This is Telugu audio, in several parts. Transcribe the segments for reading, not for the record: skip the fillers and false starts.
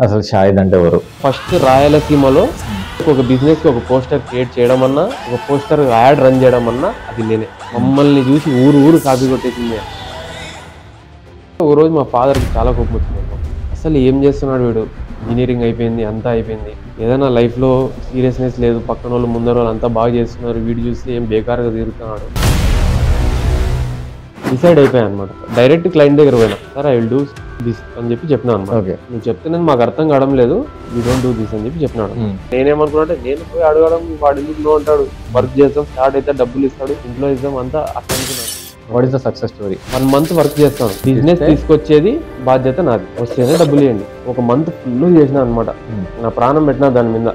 అసలు షాహిద్ అంటే ఎవరు? ఫస్ట్ రాయలసీమలో ఒక బిజినెస్ కి ఒక పోస్టర్ క్రియేట్ చేయడం అన్నా, ఒక పోస్టర్ యాడ్ రన్ చేయడం అన్నా అది నేనే. మమ్మల్ని చూసి ఊరు ఊరు కాపీ కొట్టేసింది. ఓ రోజు మా ఫాదర్కి చాలా కోపం వచ్చింది. అసలు ఏం చేస్తున్నాడు వీడు, ఇంజనీరింగ్ అయిపోయింది, అంతా అయిపోయింది, ఏదైనా లైఫ్లో సీరియస్నెస్ లేదు, పక్కన వాళ్ళు ముందర వాళ్ళు అంతా బాగా చేస్తున్నారు, వీడు చూస్తే ఏం బేకార్గా తిరుగుతున్నాడు. డిసైడ్ అయిపోయాను అనమాట. డైరెక్ట్ క్లయింట్ దగ్గర పోయినా, sir I will do this అని చెప్పినా అనమాట. ఓకే. నువ్వు చెప్తున్నాను మాకు అర్థం కావడం లేదు, యూ డోంట్ డూ దిస్ అని చెప్పినాడు. నేనేమనుకున్నా అంటే, నేను పోయి అడగడం, వాడు ఎందుకు నో అంటాడు, వర్క్ చేస్తాం, స్టార్ట్ అయితే డబ్బులు ఇస్తాడు, ఇంట్లో ఇస్తాం, అంతా అట్లా అనుకున్నాను. What is the success story? 1 month work చేస్తాను, బిజినెస్ తీసుకొచ్చేది బాధ్యత నాది, వస్తేనే డబ్బులు ఇవ్వండి. 1 month ఫుల్ చేసిన అనమాట, నా ప్రాణం పెట్టినా దాని మీద.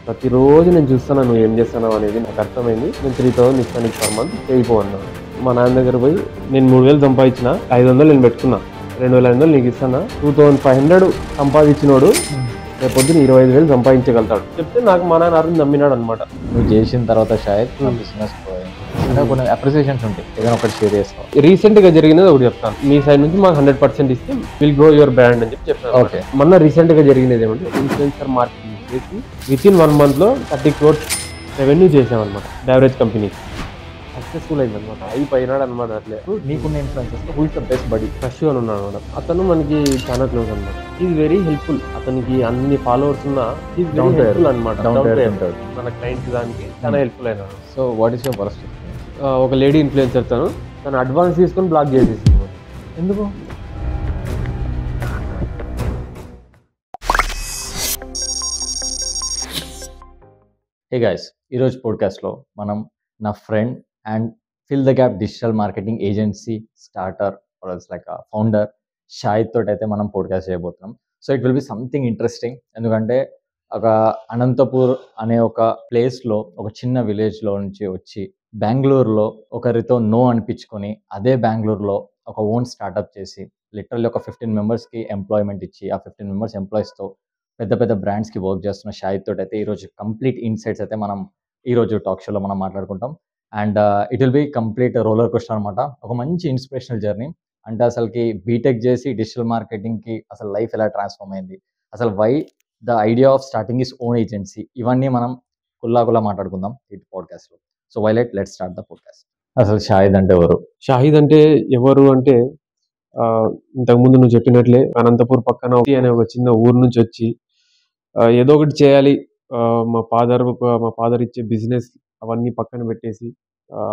ప్రతిరోజు నేను చూస్తాను నువ్వు ఏం చేస్తున్నావు అనేది నాకు అర్థమైంది. నేను 3,000 ఇస్తాను పర్ మంత్, చేయిపోన్నాను. మా నాన్న దగ్గర పోయి నేను 3,000 సంపాదించిన, 500 నేను పెట్టుకున్నా, 2,500 నీకు ఇస్తానా, 2,500 సంపాదించినోడు రేపొద్దున 25,000 సంపాదించగలుగుతాడు చెప్తే నాకు మా నాన్న అర్థం నమ్మినాడు అనమాట. నువ్వు చేసిన తర్వాత షాహిద్ బిజినెస్ కొన్ని అప్రిసియేషన్స్ ఉంటాయి, ఏదైనా ఒకటి షేర్ చేస్తావు. రీసెంట్ గా జరిగినది ఒకటి చెప్తాను. మీ సైడ్ నుంచి మాకు 100% ఇస్తే విల్ గ్రో యువర్ బ్రాండ్ అని చెప్పాను. ఓకే. మొన్న రీసెంట్ గా జరిగినది ఏమంటే, ఇన్ఫ్లుయెన్సర్ మార్కెటింగ్ చేసి విత్ ఇన్ 1 month లో 30 crores రెవెన్యూ చేసామన్నమాట. డావరేజ్ కంపెనీ సక్సెస్ఫుల్ అయింది అనమాట. అయిపోయినాడు అనమాట. అట్లే నీకున్న influences who is the best buddy? Fresh అని ఉన్నాడు అనమాట. అతను మనకి చాలా క్లోజ్ అనమాట. Is very helpful. అతనికి అన్ని ఫాలోవర్స్ ఉన్నా ఈజ్ వెరీ హెల్ప్ఫుల్ అనమాట. మన క్లయింట్ దానికి చాలా హెల్ప్ఫుల్ అయినాడు. So what is your worst? ఒక లేడీ ఇన్ఫ్లుయెన్సర్ తను అడ్వాన్స్ తీసుకొని బ్లాక్ చేసేసింది. ఎందుకు? హే గైస్, ఈరోజు పోడ్కాస్ట్లో మనం నా friend and fill the gap digital marketing agency starter like founder Shahid తోటి అయితే మనం పోడ్కాస్ట్ చేయబోతున్నాం. So it will be something interesting. ఎందుకంటే ఒక అనంతపూర్ అనే ఒక ప్లేస్లో, ఒక చిన్న విలేజ్లో నుంచి వచ్చి బెంగళూరులో ఒకరితో నో అనిపించుకొని, అదే బెంగళూరులో ఒక ఓన్ స్టార్టప్ చేసి లిటరల్లీ ఒక 15 మెంబర్స్కి ఎంప్లాయ్మెంట్ ఇచ్చి, ఆ 15 మెంబర్స్ ఎంప్లాయీస్తో పెద్ద పెద్ద బ్రాండ్స్కి వర్క్ చేస్తున్న షాహిద్ తోటి అయితే ఈరోజు కంప్లీట్ ఇన్సైట్స్ అయితే మనం ఈరోజు టాక్ షోలో మనం మాట్లాడుకుంటాం. And it will be complete roller coaster అనమాట. ఒక మంచి ఇన్స్పిరేషనల్ జర్నీ. అంటే అసలుకి బీటెక్ చేసి డిజిటల్ మార్కెటింగ్కి అసలు లైఫ్ ఎలా ట్రాన్స్ఫార్మ్ అయింది, అసలు why the idea of starting his own agency, ఇవన్నీ మనం కుల్లా మాట్లాడుకుందాం ఈ పాడ్కాస్ట్లో. So let's start the podcast. అసలు షాహిద్ అంటే ఎవరు? షాహిద్ అంటే ఎవరు అంటే, ఇంతకుముందు నువ్వు చెప్పినట్లే అనంతపూర్ పక్కన అనే ఒక చిన్న ఊరు నుంచి వచ్చి ఏదో ఒకటి చేయాలి, మా ఫాదర్ ఇచ్చే బిజినెస్ అవన్నీ పక్కన పెట్టేసి,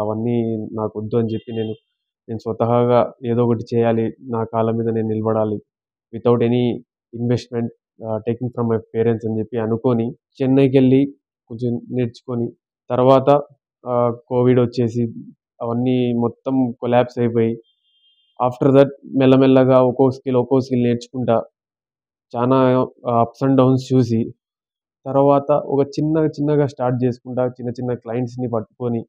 అవన్నీ నాకు వద్దు అని చెప్పి నేను స్వతహాగా ఏదో ఒకటి చేయాలి, నా కాళ్ళ మీద నేను నిలబడాలి, without any investment taking from my parents అని చెప్పి అనుకొని చెన్నైకి వెళ్ళి కొంచెం నేర్చుకొని, తర్వాత కోవిడ్ వచ్చేసి అవన్నీ మొత్తం కొలాప్స్ అయిపోయి, ఆఫ్టర్ దట్ మెల్లమెల్లగా ఒక్కో స్కిల్ నేర్చుకుంటా, చాలా అప్స్ అండ్ డౌన్స్ చూసి, తర్వాత ఒక చిన్నగా స్టార్ట్ చేసుకుంటా, చిన్న క్లయింట్స్ని పట్టుకొని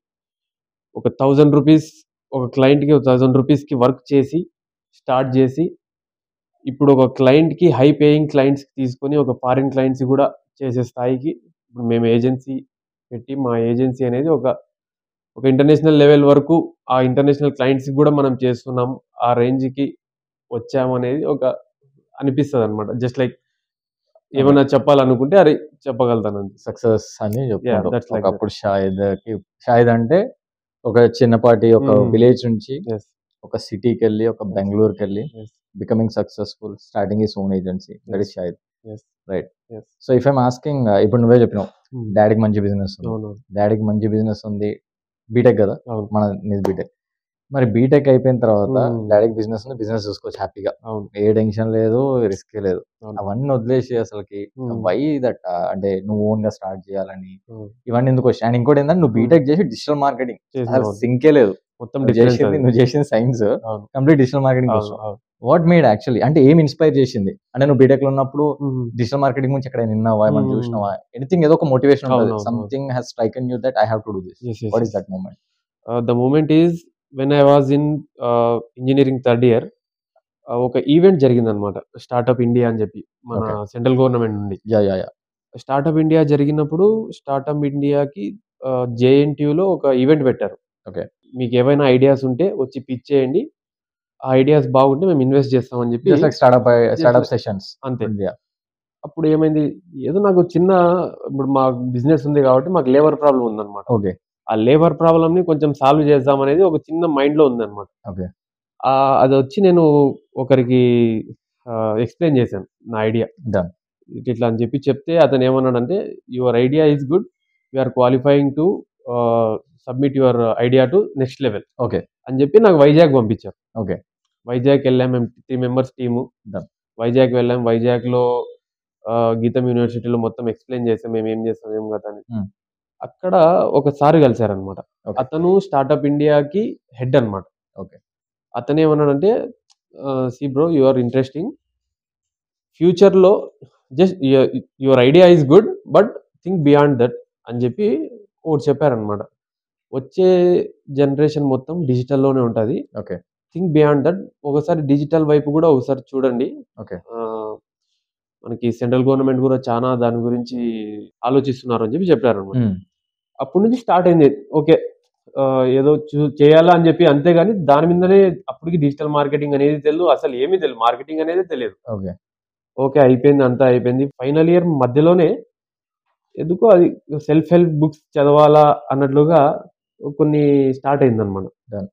ఒక 1,000 రూపీస్, ఒక క్లయింట్కి 1,000 రూపీస్కి వర్క్ చేసి స్టార్ట్ చేసి, ఇప్పుడు ఒక క్లయింట్కి హై పేయింగ్ క్లయింట్స్కి తీసుకొని ఒక ఫారిన్ క్లయింట్స్ కూడా చేసే స్థాయికి ఇప్పుడు మేము ఏజెన్సీ పెట్టి, మా ఏజెన్సీ అనేది ఒక ఇంటర్నేషనల్ లెవెల్ వరకు ఆ ఇంటర్నేషనల్ క్లయింట్స్కి కూడా మనం చేస్తున్నాం, ఆ రేంజ్కి వచ్చామనేది ఒక అనిపిస్తుంది అనమాట. జస్ట్ లైక్ ఏమన్నా చెప్పాలనుకుంటే అది చెప్పగలుగుతాను. సక్సెస్ అని చెప్తాను. that's like ఒకప్పుడు షాహిద్ అంటే ఒక చిన్నపాటి ఒక విలేజ్ నుంచి ఒక సిటీకి వెళ్ళి, ఒక బెంగళూరుకి వెళ్ళి becoming successful, starting is own agency, that is Shahid, right? So if I'm asking, ఇప్పుడు నువ్వే చెప్పినావు డాడీకి మంచి బిజినెస్ ఉంది, బీటెక్ కదా మన బీటెక్. మరి బీటెక్ అయిపోయిన తర్వాత డాడీకి బిజినెస్ చూసుకోవచ్చు హ్యాపీగా, ఏ టెన్షన్ లేదు, రిస్క్ లేదు. అవన్నీ వదిలేసి అసలుకి వై దట్, అంటే నువ్వు ఓన్ గా స్టార్ట్ చేయాలని ఇవన్నీ ఎందుకు వచ్చాయి? అండ్ ఇంకోటి ఏంటంటే, నువ్వు బీటెక్ చేసి డిజిటల్ మార్కెటింగ్ అసలు సింకే లేదు, నువ్వు చేసిన సైన్స్ కంప్లీట్ డిజిటల్ మార్కెటింగ్ కోసం. వాట్ మేడ్ యాక్చువల్లీ, అంటే ఏం ఇన్స్పైర్ చేసింది? అంటే నువ్వు బీటెక్ లో ఉన్నప్పుడు డిజిటల్ మార్కెటింగ్ గురించి ఎక్కడ విన్నావా, ఏమైనా చూసినావా? ఎనీథింగ్, ఏదో ఒక మోటివేషన్ ఉంటుంది, something has stricken you that I have to do this. What is that moment? The moment is when I was in engineering 3rd year, ఒక ఈవెంట్ జరిగిందనమాట, స్టార్ట్అప్ ఇండియా అని చెప్పి, మన సెంట్రల్ గవర్నమెంట్ నుండి. స్టార్ట్అప్ ఇండియా జరిగినప్పుడు, స్టార్ట్అప్ ఇండియాకి JNTUలో ఒక ఈవెంట్ పెట్టారు. ఓకే, మీకు ఏవైనా ఐడియాస్ ఉంటే వచ్చి పిచ్ చేయండి, ఆ ఐడియాస్ బాగుంటే మేము ఇన్వెస్ట్ చేస్తామని చెప్పి జస్ట్ లైక్ స్టార్టప్ సెషన్స్ అంతే. అప్పుడు ఏమైంది, ఏదో నాకు చిన్న, ఇప్పుడు మా బిజినెస్ ఉంది కాబట్టి మాకు లేబర్ ప్రాబ్లం ఉందన్నమాట. ఓకే. ఆ లేబర్ ప్రాబ్లమ్ని కొంచెం సాల్వ్ చేద్దాం అనేది ఒక చిన్న మైండ్లో ఉందన్నమాట. ఓకే. అది వచ్చి నేను ఒకరికి ఎక్స్ప్లెయిన్ చేశాను నా ఐడియా. డన్. ఇట్లా అని చెప్పి చెప్తే అతను ఏమన్నాడంటే, your idea is good, you are qualifying to submit your idea to next level okay. అని చెప్పి నాకు వైజాగ్ పంపించారు. ఓకే. వైజాగ్ వెళ్ళాం, మేము 3 మెంబర్స్ టీము. Done. వైజాగ్ వెళ్ళాం. వైజాగ్లో గీతం యూనివర్సిటీలో మొత్తం ఎక్స్ప్లెయిన్ చేసాం మేము ఏం చేస్తాం ఏం కదా అని. అక్కడ ఒక సార్ కలిశారనమాట. Okay. అతను స్టార్టప్ ఇండియాకి హెడ్ అనమాట. ఓకే. అతను ఏమన్నాడంటే, see bro, you are interesting, ఫ్యూచర్లో just your idea is good but think beyond that అని చెప్పి ఒకటి చెప్పారనమాట. వచ్చే జనరేషన్ మొత్తం డిజిటల్లోనే ఉంటుంది, ఓకే. థింక్ బియాండ్ దట్, ఒకసారి డిజిటల్ వైపు కూడా ఒకసారి చూడండి. ఓకే. మనకి సెంట్రల్ గవర్నమెంట్ కూడా చాలా దాని గురించి ఆలోచిస్తున్నారు అని చెప్పి చెప్పారనమాట. అప్పటి నుంచి స్టార్ట్ అయింది. ఓకే, ఏదో చేయాలా అని చెప్పి, అంతేగాని దాని మీదనే అప్పటికి డిజిటల్ మార్కెటింగ్ అనేది తెలియదు, అసలు ఏమీ తెలియదు, మార్కెటింగ్ అనేది తెలియదు. ఓకే. ఓకే, అయిపోయింది, అంతా అయిపోయింది. ఫైనల్ ఇయర్ మధ్యలోనే ఎందుకో అది సెల్ఫ్ హెల్ప్ బుక్స్ చదవాలా అన్నట్లుగా కొన్ని స్టార్ట్ అయిందనమాట. Done.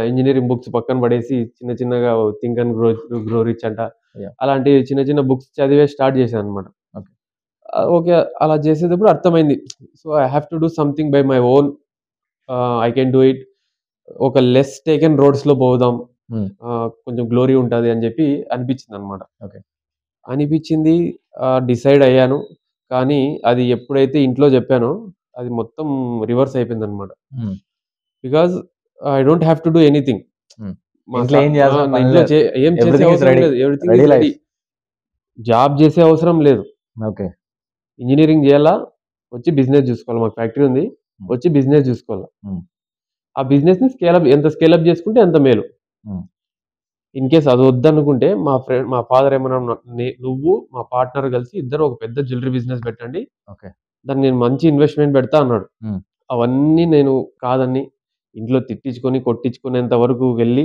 ఇంజనీరింగ్ బుక్స్ పక్కన పడేసి చిన్న చిన్నగా థింక్ అండ్ గ్రో రిచ్ అంట, Yeah. అలాంటి చిన్న చిన్న బుక్స్ చదివే స్టార్ట్ చేశాను అనమాట. Okay. ఓకే, అలా చేసేటప్పుడు అర్థమైంది, so I have to do something by my own, I can do it, ఒక లెస్ టేకెన్ రోడ్స్లో పోదాం, కొంచెం గ్లోరీ ఉంటుంది అని చెప్పి అనిపించింది అనమాట. ఓకే. అనిపించింది, డిసైడ్ అయ్యాను. కానీ అది ఎప్పుడైతే ఇంట్లో చెప్పానో అది మొత్తం రివర్స్ అయిపోయింది అనమాట. Because I don't have to do anything. ఇంట్లో ఏం చేయాల్సిన పని ఇంట్లో లేదు. ఏం చేసే Everything is అవసరం ready. లేదు, everything Ready is life. Ready. Job చేసే అవసరం లేదు, ఓకే. ఇంజనీరింగ్ చేయాలా, వచ్చి బిజినెస్ చూసుకోవాలి, మాకు ఫ్యాక్టరీ ఉంది, వచ్చి బిజినెస్ చూసుకోవాలి. ఆ బిజినెస్ ని ఎంత స్కేలప్ చేసుకుంటే అంత మేలు. ఇన్ కేస్ అది వద్దనుకుంటే మా ఫాదర్ ఏమన్నా, నువ్వు మా పార్ట్నర్ కలిసి ఇద్దరు ఒక పెద్ద జ్యువెలరీ బిజినెస్ పెట్టండి, ఓకే, దాన్ని నేను మంచి ఇన్వెస్ట్మెంట్ పెడతా అన్నాడు. అవన్నీ నేను కాదని ఇంట్లో తిట్టించుకొని కొట్టించుకునేంత వరకు వెళ్ళి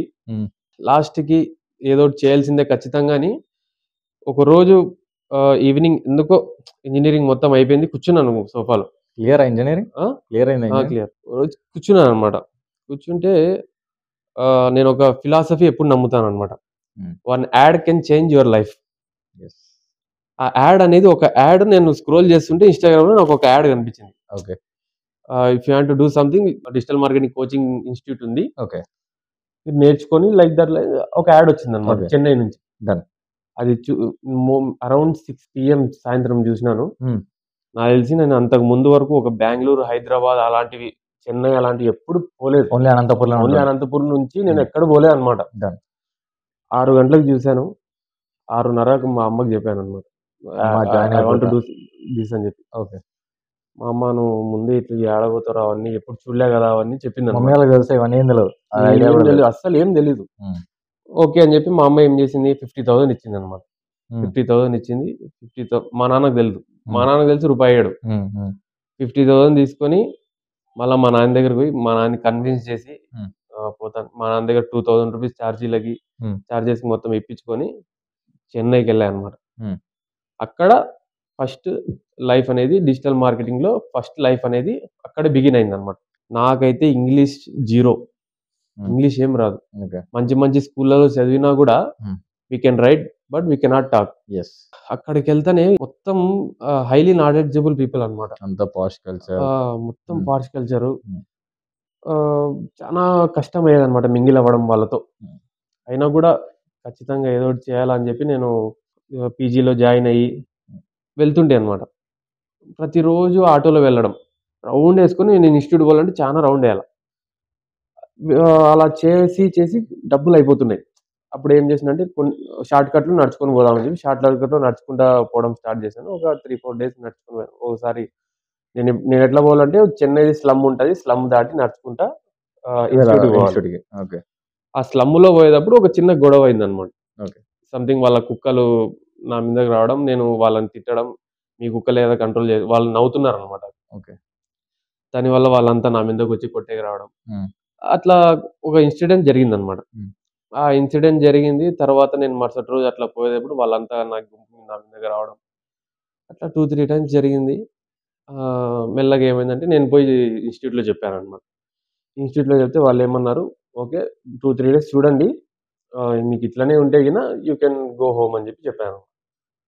లాస్ట్కి ఏదో చేయాల్సిందే ఖచ్చితంగా అని, ఒకరోజు ఈవినింగ్ ఎందుకో ఇంజనీరింగ్ మొత్తం అయిపోయింది, కూర్చున్నాను సోఫాలో. క్లియర్ ఇంజనీరింగ్ క్లియర్ అయింది. క్లియర్. రోజు కూర్చున్నాను అనమాట. కూర్చుంటే నేను ఒక ఫిలాసఫీ ఎప్పుడు నమ్ముతాను అనమాట, one add can change your life. ఆ యాడ్ అనేది, ఒక యాడ్ నేను స్క్రోల్ చేస్తుంటే ఇన్స్టాగ్రామ్లో నాకు ఒక యాడ్ కనిపించింది. Okay. If you want to do something, digital marketing coaching institute ఉంది, ఓకే, మీరు నేర్చుకొని లైక్ దట్, ఒక యాడ్ వచ్చింది అనమాట చెన్నై నుంచి. డన్. అది అరౌండ్ 6 PM సాయంత్రం చూసినాను. నాకు తెలిసి నేను అంతకు ముందు వరకు ఒక బెంగళూరు, హైదరాబాద్ అలాంటివి, చెన్నై అలాంటివి ఎప్పుడు పోలేదు. ఓన్లీ అనంతపురం నుంచి నేను ఎక్కడ పోలేదు అనమాట. 6 గంటలకు చూశాను, 6:30కు మా అమ్మకి చెప్పాను అనమాట, I want to do this అని చెప్పి. ఓకే. మా అమ్మ, నువ్వు ముందే ఇట్లా ఏడబోతారు, అవన్నీ ఎప్పుడు చూడలే కదా అవన్నీ చెప్పింది. అస్సలు ఏం తెలీదు. ఓకే అని చెప్పి మా అమ్మ ఏం చేసింది, 50,000 ఇచ్చింది అనమాట. 50,000 ఇచ్చింది. 50,000 మా నాన్నకు తెలుసు, రూపాయి అయ్యాడు. 50,000 తీసుకొని మళ్ళీ మా నాన్న దగ్గరకు పోయి మా నాన్న కన్విన్స్ చేసి పోతాను. మా నాన్న దగ్గర 2,000 రూపీస్ ఛార్జెస్ మొత్తం ఇప్పించుకొని చెన్నైకి వెళ్ళాను అనమాట. అక్కడ ఫస్ట్ లైఫ్ అనేది, డిజిటల్ మార్కెటింగ్ లో ఫస్ట్ లైఫ్ అనేది అక్కడ బిగిన్ అయింది అనమాట. నాకైతే ఇంగ్లీష్ జీరో, ఇంగ్లీష్ ఏం రాదు. మంచి మంచి స్కూళ్ళలో చదివినా కూడా we can write but we cannot talk. అక్కడికి వెళ్తానే మొత్తం హైలీ నాలెడ్జబుల్ పీపుల్ అనమాట. మొత్తం పాష్ కల్చర్. చాలా కష్టం అయ్యేది అనమాట మింగిల్ అవ్వడం వాళ్ళతో. అయినా కూడా ఖచ్చితంగా ఏదో ఒకటి చేయాలని చెప్పి నేను పీజీలో జాయిన్ అయ్యి వెళ్తుంటే అనమాట. ప్రతిరోజు ఆటోలో వెళ్ళడం, రౌండ్ వేసుకొని నేను ఇన్స్టిట్యూట్ పోవాలంటే చాలా రౌండ్ వేయాలి. అలా చేసి డబ్బులు అయిపోతున్నాయి. అప్పుడు ఏం చేసినంటే కొన్ని షార్ట్ కట్లు నడుచుకొని పోదామని చెప్పి షార్ట్ కట్లో నడుచుకుంటా పోవడం స్టార్ట్ చేశాను. ఒక 3-4 డేస్ నడుచుకుని పోయాను. ఒకసారి నేను ఎట్లా పోవాలంటే, చెన్నై స్లమ్ ఉంటుంది, స్లమ్ దాటి నడుచుకుంటా ఇన్స్టిట్యూట్కి. ఆ స్లమ్లో పోయేటప్పుడు ఒక చిన్న గొడవ అయింది అనమాట. సంథింగ్ వాళ్ళ కుక్కలు నా మీదకి రావడం, నేను వాళ్ళని తిట్టడం, మీ కుక్కలు ఏదో కంట్రోల్ చేసి వాళ్ళు నవ్వుతున్నారు అనమాట. దానివల్ల వాళ్ళంతా నా మీదకి వచ్చి కొట్టేకి రావడం, అట్లా ఒక ఇన్సిడెంట్ జరిగింది అనమాట. ఆ ఇన్సిడెంట్ జరిగింది. తర్వాత నేను మరుసటి రోజు అట్లా పోయేటప్పుడు వాళ్ళంతా నా మీదకి రావడం. అట్లా 2, 3 టైమ్స్ జరిగింది. మెల్లగా ఏమైందంటే నేను పోయి ఇన్‌స్టిట్యూట్‌లో చెప్పాననమాట. ఇన్‌స్టిట్యూట్‌లో చెప్తే వాళ్ళేమన్నారు, "ఓకే. 2, 3 డేస్ చూడండి. మీకు ఇట్లనే ఉంటే గిన యూ కెన్ గో హోమ్" అని చెప్పారు.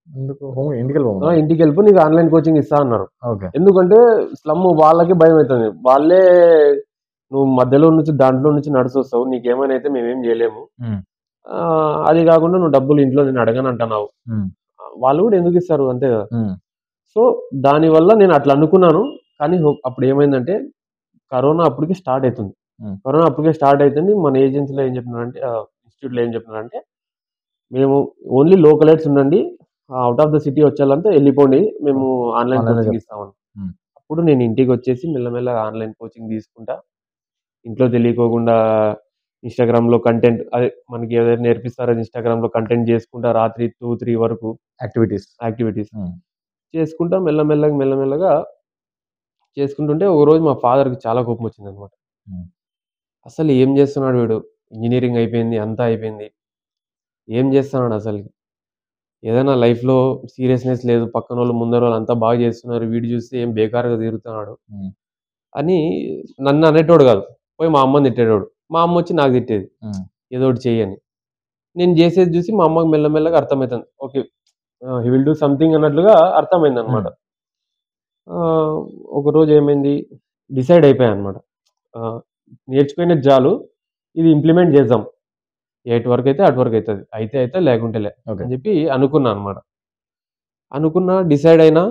ఎందుకు ఇంటికెళ్ళిపోమన్నారా? ఇంటికెళ్ళిపో నీకు ఆన్‌లైన్ కోచింగ్ ఇస్తా అన్నారు. ఓకే. ఎందుకంటే స్లమ్ వాళ్ళకే భయమైతుంది. వాళ్ళే నువ్వు మధ్యలో నుంచి దాంట్లో నుంచి నడిసొస్తావు. నీకేమైనా అయితే మేమేం జేయలేము. హ్మ్. అది గాకుండా నువ్వు డబ్బులు ఇంట్లో నేను అడగనంటున్నావు. హ్మ్. వాళ్ళు గూడా ఎందుకిస్తారు అంతే గదా! హ్మ్. సో, దానివల్ల నేను అట్లా అనుకున్నాను. కానీ అప్పుడేమైందంటే కరోనా అప్పటికే స్టార్ట్ అయితుంది. హ్మ్. కరోనా అప్పటికే స్టార్ట్ అయితుంది. మన ఏజెన్సీలో ఏం చెప్తున్నారంటే ఇన్‌స్టిట్యూట్‌లో ఏం చెప్తున్నారంటే, మేము ఓన్లీ లోకలైట్స్ ఉండండి. ఔట్ ఆఫ్ ద సిటీ వచ్చేళ్ళంతా ఎళ్ళిపోండి. మేము ఆన్‌లైన్ ఆన్‌లైన్‌లో కోచింగ్ చెప్ ఇస్తామని. హ్మ్. అప్పుడు నేను ఇంటికొచ్చేసి మెల్లమెల్లగా ఆన్‌లైన్ కోచింగ్ తీసుకుంటా. ఇంట్లో తెలియకోకుండా ఇన్‌స్టాగ్రామ్‌లో కంటెంట్ అదే మనకి ఏదైతే నేర్పిస్తారో ఇన్‌స్టాగ్రామ్‌లో కంటెంట్ చేసుకుంటా రాత్రి 2, 3 వరకు యాక్టివిటీస్ హ్మ్. చేసుకుంటా మెల్లమెల్లగా చేసుకుంటుంటే ఒకరోజు మా ఫాదర్‌కి చాలా కోపమొచ్చిందనమాట. హ్మ్. అసలు ఏం చేస్తున్నాడు వీడు? ఇంజినీరింగ్ అయిపోయింది. అంతా అయిపోయింది. ఏం చేస్తున్నాడు అసలకి? ఏదైనా లైఫ్‌లో సీరియస్‌నెస్ లేదు. పక్కనోళ్ళు ముందరోళ్ళు అంతా బాగా చేస్తున్నారు. వీడు చూస్తే ఏం బేకార్‌గా తిరుగుతున్నాడు హ్మ్. అని నన్ను అనేటోడు కాదు. పోయి మా అమ్మని తిట్టేటోడు. మా అమ్మొచ్చి నాకు తిట్టేది. హ్మ్. ఏదో ఒకటి చెయ్యి అని. నేను చేసేది చూసి మా అమ్మకి మెల్లమెల్లగా అర్థమైతుంది. Okay. He will do something అన్నట్లుగా అర్థమైందనమాట. హ్మ్. ఒకరోజు ఏమైంది డిసైడ్ అయిపోయాననమాట. ఆహ్, నేర్చుకునేది చాలు. ఇది ఇంప్లిమెంట్ చేద్దాం. ఎటు వరకైతే అటు వరకైతది. అయితే అయితది లేకుంటే లే ఓకే. అని చెప్పి అనుకున్నా అనమాట. డిసైడ్ అయినా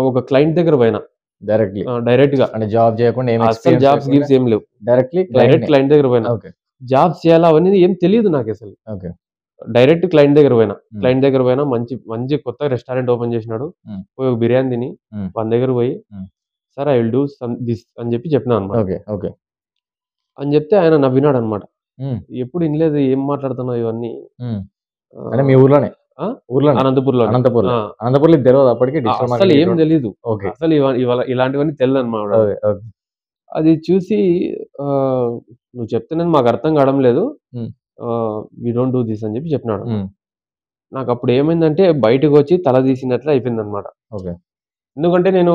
ఒక క్లయింట్ దగ్గర పోయినా. డైరెక్ట్‌లీ. డైరెక్ట్‌గా. అంటే జాబ్ చేయకుండా ఏం అస్సలు ఎక్స్‌పీరియన్స్ జాబ్స్ లేకుండా గిబ్స్ ఏం లేవు. డైరెక్ట్‌లీ డైరెక్ట్ క్లయింట్ దగ్గర పోయినా. ఓకే. జాబ్స్ చేయాలా అవన్నీ ఏం తెలీదు నాకసలు. ఓకే. డైరెక్ట్ క్లయింట్ దగ్గర పోయినా. హ్మ్. క్లయింట్ దగ్గర పోయినా మంచి మంచి కొత్త రెస్టారెంట్ ఓపెన్ చేసినాడు. హ్మ్. పోయి ఒక బిర్యానీ తిని హ్మ్. వాని దగ్గర పోయి హ్మ్. Sir I will do this అని చెప్పినా అనమాట. ఓకే. ఓకే. అని చెప్తే ఆయన నవ్వినాడనమాట. హ్మ్. ఎప్పుడు ఇనలేదు ఏం మాట్లాడుతున్నావు ఇవన్నీ. హ్మ్. అంటే మీ ఆహ్, ఊర్లోనే? ఆ! ఊర్లోనే. అనంతపూర్‌లోనే. ఆ! అనంతపూర్‌లో. అనంతపూర్‌లో ఇది తెలవదా అప్పటికి డిజిటల్ అస్సలు మార్కెటింగ్ ఏం ఎటువంటి తెలీదు. ఓకే. అసలు ఇవాళ ఇలాంటివన్నీ తెలీదనమాట. ఓకే. ఓకే. అది చూసి నువ్వు చెప్తున్నది మాకు అర్థం కావడం లేదు. హ్మ్. వి డోంట్ డూ థిస్ అని చెప్పినాడు. హ్మ్. నాకప్పుడు ఏమైందంటే బయటకొచ్చి తల తీసినట్లు అయిపోయిందనమాట. ఓకే. ఎందుకంటే నేను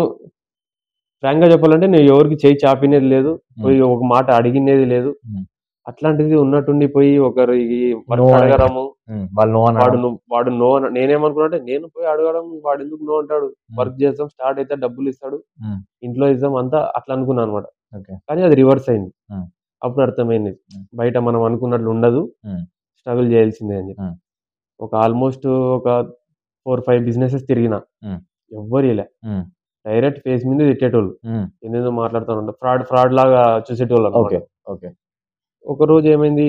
ఫ్రాంక్‌గా చెప్పాలంటే నేను ఎవరికీ చెయ్యి చాపినది లేదు. హ్మ్. పోయి ఒక మాట అడిగినది లేదు. హ్మ్. అట్లాంటిది ఉన్నట్టుండి పోయి ఒకరికి నో వర్క్ అని అడగడము. వాళ్ళు నో అనడం. వాడు నో నేనేమనుకున్నా అంటే నేను పోయి అడగడం వాడెందుకు నో అంటాడు. హ్మ్. వర్క్ చేద్దాం స్టార్ట్ అయితే డబ్బులిస్తాడు. హ్మ్. ఇంట్లో ఇద్దాం అంతా అట్లా అనుకున్నా అనమాట. ఓకే. కానీ అది రివర్స్ అయింది. హ్మ్. అప్పుడు అర్థమైంది. హ్మ్. బయట మనం అనుకున్నట్లు ఉండదు. హ్మ్. స్ట్రగుల్ చేయాల్సిందే అని చెప్పి. హ్మ్. ఆల్‌మోస్ట్ ఒక 4, 5 బిజినెసెస్ తిరిగిన. హ్మ్. ఎవ్వరు ఇయలే. హ్మ్. డైరెక్ట్ ఫేస్ మీదే తిట్టేటోళ్ళు. హ్మ్. ఏందేందో మాట్లాడుతా ఫ్రాడ్ లాగా చూసేటోళ్ళనమాట. ఓకే. ఓకే. ఒకరోజు ఏమైంది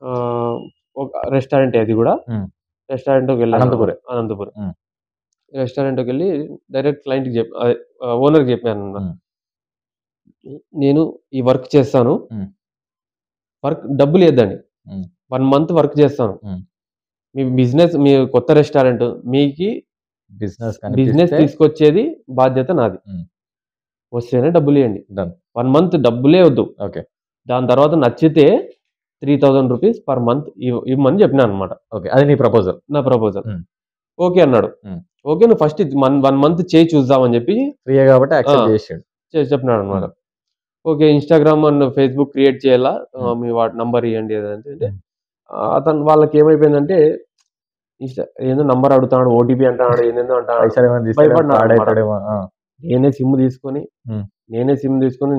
ఆహ్, ఒక రెస్టారెంటే అది గూడా. హ్మ్. రెస్టారెంట్‌లోకెళ్ళాననమాట. అనంతపురే. అనంతపురం. హ్మ్. రెస్టారెంట్‌లోకెళ్ళి డైరెక్ట్ క్లయింట్‌కి అదే ఓనర్‌కి చెప్పాననమాట. హ్మ్. నేను ఈ వర్క్ చేస్తాను. హ్మ్. డబ్బులియద్దండి. హ్మ్. 1 మంత్ వర్క్ చేస్తాను. హ్మ్. మీ కొత్త రెస్టారెంట్ మీకి బిజినెస్ బిజినెస్ కనిపిస్తే తీసుకొచ్చేది బాధ్యత నాది. హ్మ్. వస్తేనే డబ్బులియండి. డన్. 1 మంత్ డబ్బులే వద్దు. ఓకే. దాని తర్వాత నచ్చితే రూ. 3000 పర్ మంత్ ఇమ్మని చెప్పినాననమాట. ఓకే. అది నీ ప్రపోజల్. నా ప్రపోజల్. హ్మ్. ఓకే అన్నాడు. హ్మ్. ఓకే. నువ్వు ఫస్ట్ 1 మంత్ చేయి చూద్దాం అని చెప్పి ఫ్రీయే కాబట్టి ఆ! యాక్సెప్ట్ చేసిండు. చెప్పినాడనమాట. హ్మ్. Okay. Instagram and Facebook create చేయాలా? హ్మ్. మీ నంబర్ ఇయ్యండి అంటే హ్మ్. అతను వాళ్ళకేమైపోయిందంటే ఏందో నంబర్ అడుగుతున్నాడు. ఓటీపీ అంటున్నాడు. ఏందేందో అంటున్నాడు. పైసలేమైనా తీస్తాడేమో, ఫ్రాడ్ భయపడినారనమాట. అయితాడేమో. ఆ! నేనే సిమ్ తీసుకొని, హ్మ్.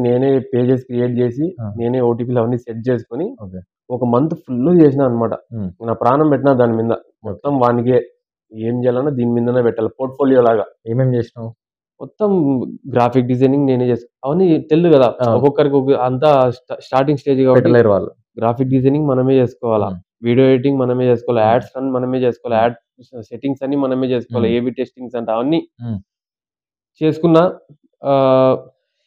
నేనే పేజెస్ క్రియేట్ చేసి, ఆ! నేనే ఓటీపీలు అవన్నీ సెట్ చేసుకొని, ఓకే. ఒక మంత్ ఫుల్లు చేసినా అనమాట. హ్మ్. నా ప్రాణం పెట్టినా దాని మీద. ఓకే. మొత్తం వానికే ఏం చేయాలన్నా దీని మీదనే పెట్టాలి. పోర్ట్‌ఫోలియో లాగా. ఏమేం జేసినావు? మొత్తం గ్రాఫిక్ డిజైనింగ్ నేనే అవన్నీ తెలీదు గదా! అవును. ఒక్కొక్కరికి అంతా స్టార్టింగ్ స్టేజ్ కాబట్టి పెట్టలేరు వాళ్ళు. గ్రాఫిక్ డిజైనింగ్ మనమే జేసుకోవాలా. హ్మ్. వీడియో ఎడిటింగ్ మనమే జేసుకోవాలా. హ్మ్. యాడ్స్ అన్ని మనమే జేసుకోవాలా. హ్మ్. యాడ్ సెట్టింగ్స్ అన్నీ మనమే జేసుకోవాలా. హ్మ్. ఏబీ టెస్టింగ్స్ అంట అవన్నీ హ్మ్. చేసుకున్నా. ఆహ్,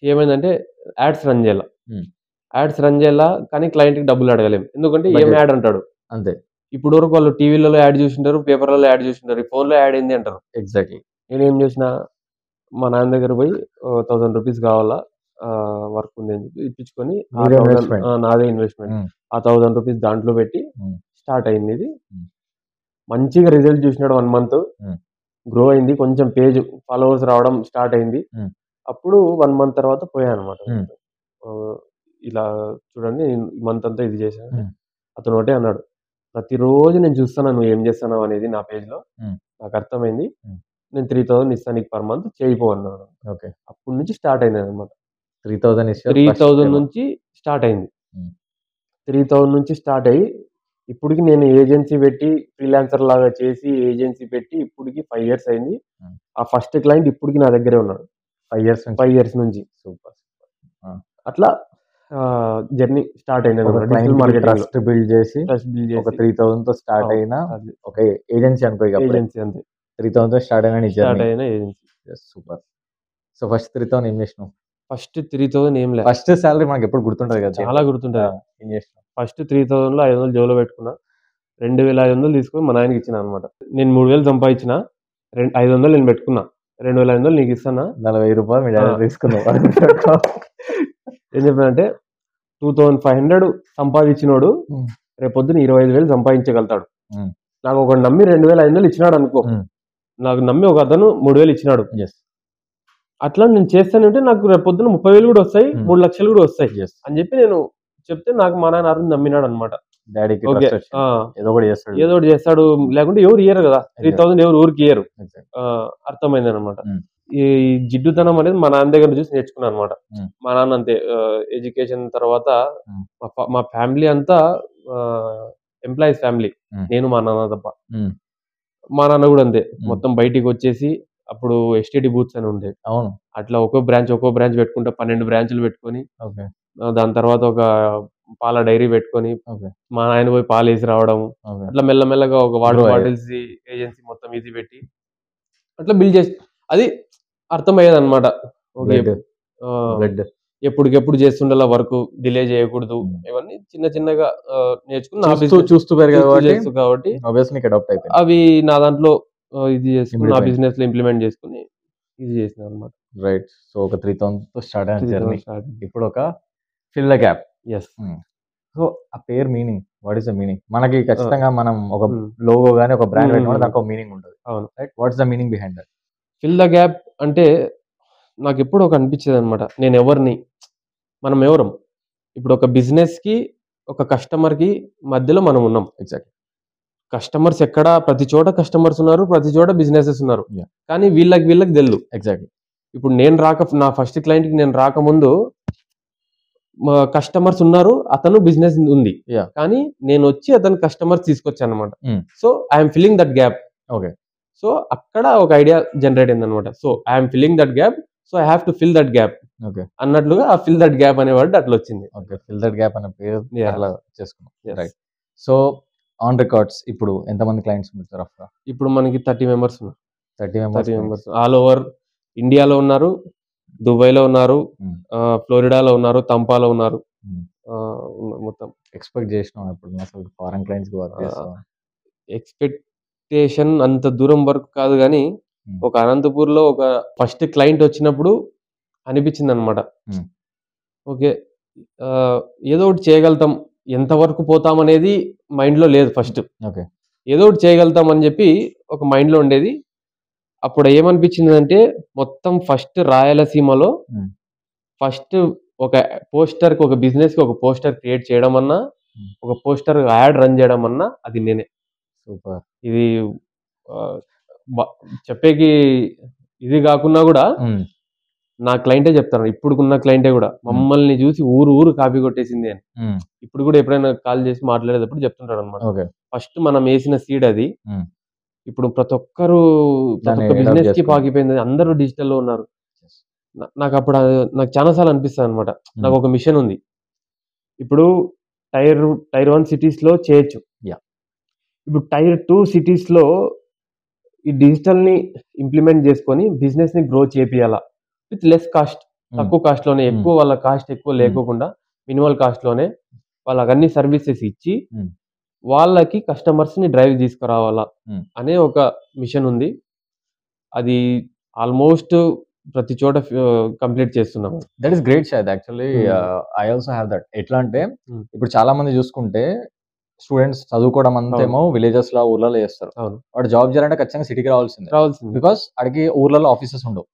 ఏమైందంటే యాడ్స్ రన్ జేయాల. హ్మ్. యాడ్స్ రన్ జేయాల కానీ క్లయింట్‌కి డబ్బులు అడగలేము. ఎందుకంటే ఏం బడ్జెట్. యాడ్ అంటాడు. అంతే. ఇప్పటి వరకు వాళ్ళు టీవీలలో యాడ్ జూసుంటారు. పేపర్‌లలో యాడ్ జూసుంటారు. ఈ ఫోన్‌లో యాడ్ ఏంది అంటారు. ఎగ్జాక్ట్‌లీ. నేనేం జేసినా మా నాన్న దగ్గర బోయి రూ. 1000 కావాలా వర్క్ ఉంది అని చెప్పి ఇప్పించుకొని మీదే ఇన్వెస్ట్మెంట్. నాదే ఇన్వెస్ట్మెంట్ ఆ 1000 రూపీస్ దాంట్లో పెట్టి స్టార్ట్ అయింది ఇది. మంచిగా రిజల్ట్ చూసినాడు 1 month గ్రో అయింది, కొంచెం పేజ్ ఫాలోవర్స్ రావడం స్టార్ట్ అయింది. అప్పుడు 1 month తర్వాత పోయాను అనమాట. ఇలా చూడండి ఈ మంత్ అంతా ఇది చేశాను. అతను ఒకటే అన్నాడు, ప్రతిరోజు నేను చూస్తాను నువ్వు ఏం చేస్తున్నావు అనేది నా పేజ్ లో, నాకు అర్థమైంది, నేను 3000 ఇస్తాను నీకు పర్ మంత్ చేయిపో అన్నాడు. ఓకే. అప్పటి నుంచి స్టార్ట్ అయింది అనమాట. 3000 నుంచి స్టార్ట్ అయింది. 3000 నుంచి స్టార్ట్ అయ్యి ఇప్పటికి నేను ఏజెన్సీ పెట్టి ఫ్రీలాన్సర్ లాగా చేసి ఏజెన్సీ పెట్టి ఇప్పటికి 5 years అయింది. ఆ ఫస్ట్ క్లయింట్ ఇప్పటికి నా దగ్గరే ఉన్నాడు 5 years నుంచి. సూపర్. అట్లా జర్నీ స్టార్ట్ అయింది. ట్రస్ట్ బిల్డ్ చేసి ఒక 3000 తో స్టార్ట్ అయిన ఒక ఏజెన్సీ అనుకో. ఏజెన్సీ అంతే 3000 తో స్టార్ట్ అయిన ఏజెన్సీ. సూపర్. సో ఫస్ట్ 3000 ఏం చేసినావు? ఫస్ట్ 3000 ఏం లేదు. ఫస్ట్ సాలరీ మనకి ఎప్పుడు గుర్తుంటది కదా, చాలా గుర్తుంటది. ఏం చేసినావు? ఫస్ట్ 3000 లో 500 జోలో పెట్టుకున్నా, 2500 తీసుకొని మా నాయనకి ఇచ్చిన అనమాట. నేను 3000 సంపాదించిన, 500 నేను పెట్టుకున్నా, 2500 నీకు ఇస్తానా, 40 రూపాయలు మీ డాడీ తీసుకున్నావు. ఏం చెప్పానంటే 2500 సంపాదించినోడు రేపొద్దున 25,000 సంపాదించగలుగుతాడు. నాకు ఒక నమ్మి 2500 ఇచ్చినాడు అనుకో, నాకు నమ్మి ఒక అతను 3000 ఇచ్చినాడు. అట్లా నేను చేస్తానంటే నాకు రేపొద్దున 30,000 కూడా వస్తాయి, 3 లక్షలు కూడా వస్తాయి అని చెప్పి నేను చెప్తే నాకు మా నాన్న అరుణ్ నమ్మినాడు అనమాట. డాడీకి ఏదో ఒకటి చేస్తాడు, లేకుంటే ఎవరు ఇయ్యరు కదా, 3000 ఎవరు ఊరికి ఇయ్యరు. అర్థమైంది అనమాట. ఈ జిడ్డుతనం అనేది మా నాన్న దగ్గర చూసి నేర్చుకున్నాను అనమాట. మా నాన్న అంతే, ఎడ్యుకేషన్ తర్వాత మా ఫ్యామిలీ అంతా ఎంప్లాయీస్ ఫ్యామిలీ, నేను మా నాన్న తప్ప. మా నాన్న కూడా అంతే, మొత్తం బయటికి వచ్చేసి అప్పుడు ఎస్టీడీ బూత్స్ అని ఉండేవి. అవును. అట్లా ఒక్కో బ్రాంచ్ పెట్టుకుంటా, 12 బ్రాంచ్లు పెట్టుకొని, దాని తర్వాత ఒక పాల డైరీ పెట్టుకొని మా నాయన పోయి పాలు వేసి రావడం, అట్లా మెల్లమెల్లగా ఒక వాటర్ బాటిల్స్ ఏజెన్సీ మొత్తం ఇది పెట్టి అట్లా బిల్డ్ చేసి అది అర్థమయ్యేది అనమాట. ఎప్పటికెప్పుడు చేస్తుండాల, వర్క్ డిలే చేయకూడదు, ఇవన్నీ చిన్న చిన్నగా నేర్చుకుని చూస్తూ కాబట్టి అవి నా దాంట్లో ఇది చేసుకుని నా బిజినెస్ లో ఇంప్లిమెంట్ చేసుకుని ఇది చేసిన అనమాట. రైట్. సో ఒక 3000 తో స్టార్ట్ అయిన జర్నీ ఇప్పుడు ఒక fill the gap. Yes. So ఆ పేరు meaning, what is the meaning? మనకి ఖచ్చితంగా మనం ఒక లోగో గానీ ఒక బ్రాండ్ పెట్టిన దానికి ఒక మీనింగ్ ఉంటుంది. అవును. Right. What's the meaning behind that? Fill the gap అంటే నాకు ఎప్పుడు ఒక అనిపించేది అనమాట, నేను ఎవరిని, మనం ఎవరం. ఇప్పుడు ఒక బిజినెస్ కి ఒక కస్టమర్ కి మధ్యలో మనం ఉన్నాం. ఎగ్జాక్ట్. కస్టమర్స్ ఎక్కడ, ప్రతి చోట కస్టమర్స్ ఉన్నారు, ప్రతి చోట బిజినెసెస్ ఉన్నారు, కానీ వీళ్ళకి తెలియదు. ఎగ్జాక్ట్లీ. ఇప్పుడు నా ఫస్ట్ క్లయింట్ కి నేను రాకముందు కస్టమర్స్ ఉన్నారు, అతను బిజినెస్ ఉంది, కానీ నేను వచ్చి అతను కస్టమర్స్ తీసుకొచ్చాను అనమాట. So I'm filling that gap. Okay. So అక్కడ ఒక ఐడియా జనరేట్ అయింది అనమాట. So I'm filling that gap, so I have to fill that gap అన్నట్లుగా ఆ ఫిల్ దట్ గ్యాప్ అనే వర్డ్ అట్లా వచ్చింది. ఓకే. ఫిల్ దట్ గ్యాప్ అనే పేరు అట్లా చేసుకున్నాం. రైట్. సో ఆన్ రికార్డ్స్ ఇప్పుడు ఎంతమంది క్లయింట్స్ ఉంటారు? ఇప్పుడు మనకి 30 members ఉన్నారు. 30 members ఆల్ ఓవర్ ఇండియాలో ఉన్నారు, దుబాయ్లో ఉన్నారు, ఫ్లోరిడాలో ఉన్నారు, తంపాలో ఉన్నారు, మొత్తం. ఎక్స్పెక్ట్ చేసినాం ఇప్పుడు అసలు ఫారెన్ క్లయింట్స్ వర్క్ చేస్తాం? ఎక్స్పెక్టేషన్ అంత దూరం వరకు కాదు, కానీ ఒక అనంతపూర్ లో ఒక ఫస్ట్ క్లయింట్ వచ్చినప్పుడు అనిపించింది అనమాట, ఓకే ఏదో ఒకటి చేయగలుగుతాం, ఎంతవరకు పోతాం అనేది మైండ్ లో లేదు ఫస్ట్. ఓకే. ఏదో ఒకటి చేయగలుగుతాం అని చెప్పి ఒక మైండ్ లో ఉండేది. అప్పుడు ఏమనిపించింది అంటే, మొత్తం ఫస్ట్ రాయలసీమలో ఫస్ట్ ఒక పోస్టర్ కి, ఒక బిజినెస్ కి ఒక పోస్టర్ క్రియేట్ చేయడం అన్నా, ఒక పోస్టర్ యాడ్ రన్ చేయడం అన్నా అది నేనే. సూపర్. ఇది చెప్పేకి ఇది కాకున్నా కూడా నా క్లయింటే చెప్తాను, ఇప్పుడుకున్న క్లయింటే కూడా మమ్మల్ని చూసి ఊరు కాపీ కొట్టేసింది అని. ఇప్పుడు కూడా ఎప్పుడైనా కాల్ చేసి మాట్లాడేటప్పుడు చెప్తుంటాడు అనమాట, ఫస్ట్ మనం వేసిన సీడ్ అది ఇప్పుడు ప్రతి ఒక్కరు బిజినెస్ కి పాకిపోయింది, అందరూ డిజిటల్లో ఉన్నారు. నాకు అప్పుడు నాకు చాలాసార్లు అనిపిస్తుంది అనమాట, నాకు ఒక మిషన్ ఉంది. ఇప్పుడు టైర్ 1 cities లో చేయొచ్చు, ఇప్పుడు టైర్ 2 cities లో ఈ డిజిటల్ ని ఇంప్లిమెంట్ చేసుకొని బిజినెస్ ని గ్రో చేపియాలా విత్ లెస్ కాస్ట్, తక్కువ కాస్ట్ లోనే, ఎక్కువ వాళ్ళ కాస్ట్ ఎక్కువ లేకోకుండా మినిమల్ కాస్ట్ లోనే వాళ్ళకి అన్ని సర్వీసెస్ ఇచ్చి వాళ్ళకి కస్టమర్స్ ని డ్రైవ్ తీసుకురావాలా అనే ఒక మిషన్ ఉంది. అది ఆల్మోస్ట్ ప్రతి చోట కంప్లీట్ చేస్తున్నాం. That is great Shad. Actually I also have that. ఎట్లా అంటే ఇప్పుడు చాలా మంది చూసుకుంటే స్టూడెంట్స్ చదువుకోవడం అంతేమో విలేజెస్ లో ఊర్లలో చేస్తారు. వాడు జాబ్ చేయాలంటే ఖచ్చితంగా సిటీకి రావాల్సిందే. బికాస్ అడిగి ఊర్లలో ఆఫీసెస్ ఉండవు.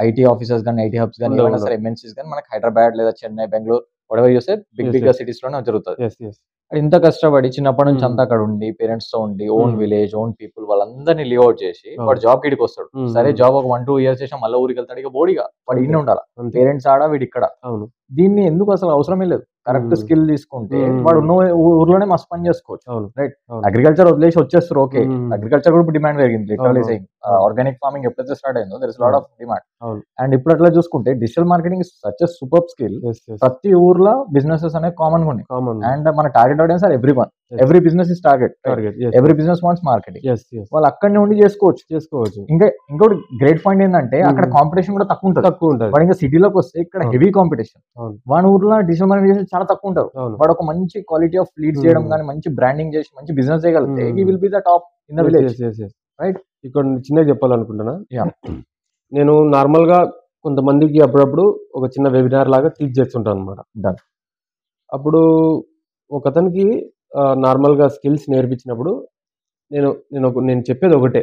ఐటీ ఆఫీసెస్ కానీ ఐటీ హబ్స్ కానీ ఏమైనా సరే ఎంఎన్సీస్ కానీ మనకి హైదరాబాద్ లేదా Chennai Bengaluru whatever you say big big cities లోనే జరుగుతుంది. ఇంత కష్టపడి చిన్నప్పటి నుంచి అంతా అక్కడ ఉండి పేరెంట్స్ తో ఉండి ఓన్ విలేజ్ ఓన్ పీపుల్ వాళ్ళందరినీ లీవ్ అవుట్ చేసి వాడు జాబ్ కి ఇడికి వస్తాడు. సరే జాబ్ ఒక 1-2 years చేసా మళ్ళీ ఊరికి వెళ్తాడు. ఇక బోడిగా వాడు ఇన్ని ఉండాలి. పేరెంట్స్ ఆడ వీడు ఇక్కడ. దీన్ని ఎందుకు అసలు అవసరమే లేదు. కరెక్ట్ స్కిల్ తీసుకుంటే వాడు ఉన్న ఊర్లోనే మస్తు పని చేసుకోవచ్చు. రైట్. అగ్రికల్చర్ వదిలేసి వచ్చేస్తారు. ఓకే, అగ్రికల్చర్ కూడా డిమాండ్ పెరిగింది. లిటరల్లీ సేయింగ్ ఆర్గానిక్ ఫార్మింగ్ ఎప్పుడైతే స్టార్ట్ అయిందో there is lot of demand. And ఇప్పుడు అట్లా చూసుకుంటే digital marketing such a super skill. ప్రతి ఊర్లో బిజినెసెస్ అనేవి కామన్ గా ఉన్నాయి. అండ్ మన target audience are every one. Every business is target. Every business wants marketing. వాళ్ళు అక్కడనే ఉండి చేసుకోవచ్చు. ఇంకా ఇంకోటి గ్రేట్ పాయింట్ ఏంటంటే అక్కడ కాంపిటీషన్ కూడా తక్కువ ఉంటుంది. వాడు ఇంకా సిటీలోకి వస్తే ఇక్కడ హెవీ కాంపిటీషన్. వాడి ఊర్లో డిజిటల్ మార్కెటింగ్ చేసి చాలా తక్కువ ఉంటారు. వాడు ఒక మంచి క్వాలిటీ ఆఫ్ లీడ్ చేయడం కానీ మంచి బ్రాండింగ్ చేసి మంచి బిజినెస్ చేయగలిగితే he will be the top in the village. Right. ఇక్కడ చిన్నగా చెప్పాలనుకుంటున్నా, నేను నార్మల్ గా కొంతమందికి అప్పుడప్పుడు ఒక చిన్న వెబినార్ లాగా టీచ్ చేస్తుంటాను అనమాట. అప్పుడు ఒక అతనికి నార్మల్ గా స్కిల్స్ నేర్పించినప్పుడు నేను చెప్పేది ఒకటే.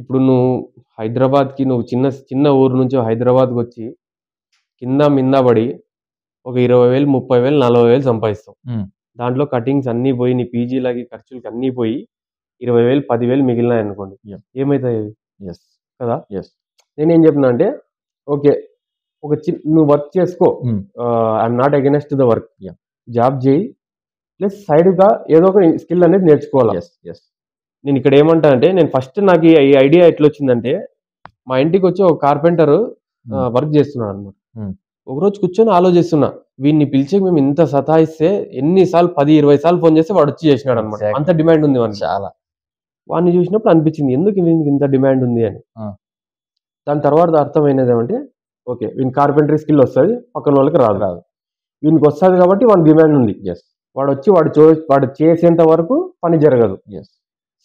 ఇప్పుడు నువ్వు హైదరాబాద్కి నువ్వు చిన్న ఊరు నుంచి హైదరాబాద్కి వచ్చి కింద మింద పడి ఒక 20,000, 30,000, 40,000 సంపాదిస్తావు. దాంట్లో కటింగ్స్ అన్ని పోయి నీ పీజీలకి ఖర్చులకి అన్ని పోయి 20,000, 10,000 మిగిలినాయి అనుకోండి, ఏమవుతాయి కదా. నేనేం చెప్తున్నా అంటే ఓకే, నువ్వు వర్క్ చేసుకో. I'm not against the work. Job చేయి ప్లస్ సైడ్ గా ఏదో ఒక స్కిల్ అనేది నేర్చుకోవాలి. నేను ఇక్కడ ఏమంటా అంటే, నేను ఫస్ట్ నాకు ఈ ఐడియా ఎట్లా వచ్చిందంటే, మా ఇంటికి వచ్చి ఒక కార్పెంటర్ వర్క్ చేస్తున్నాడు అనమాట. ఒకరోజు కూర్చొని ఆలోచిస్తున్నా, వీడిని పిలిచి మేము ఇంత సతాయిస్తే ఎన్నిసార్లు 10-20 సార్లు ఫోన్ చేస్తే వాడు వచ్చి చేసినాడు అనమాట. అంత డిమాండ్ ఉంది వాడిని. చాలా. వాడిని చూసినప్పుడు అనిపించింది ఎందుకు వీనికి ఇంత డిమాండ్ ఉంది అని. దాని తర్వాత అర్థమైనది ఏమంటే, ఓకే వీని కార్పెంటరీ స్కిల్ వస్తుంది, పక్కన వాళ్ళకి రాదు. వీనికి వస్తుంది కాబట్టి వాడి డిమాండ్ ఉంది. వాడు వచ్చి వాడు చేసేంత వరకు పని జరగదు.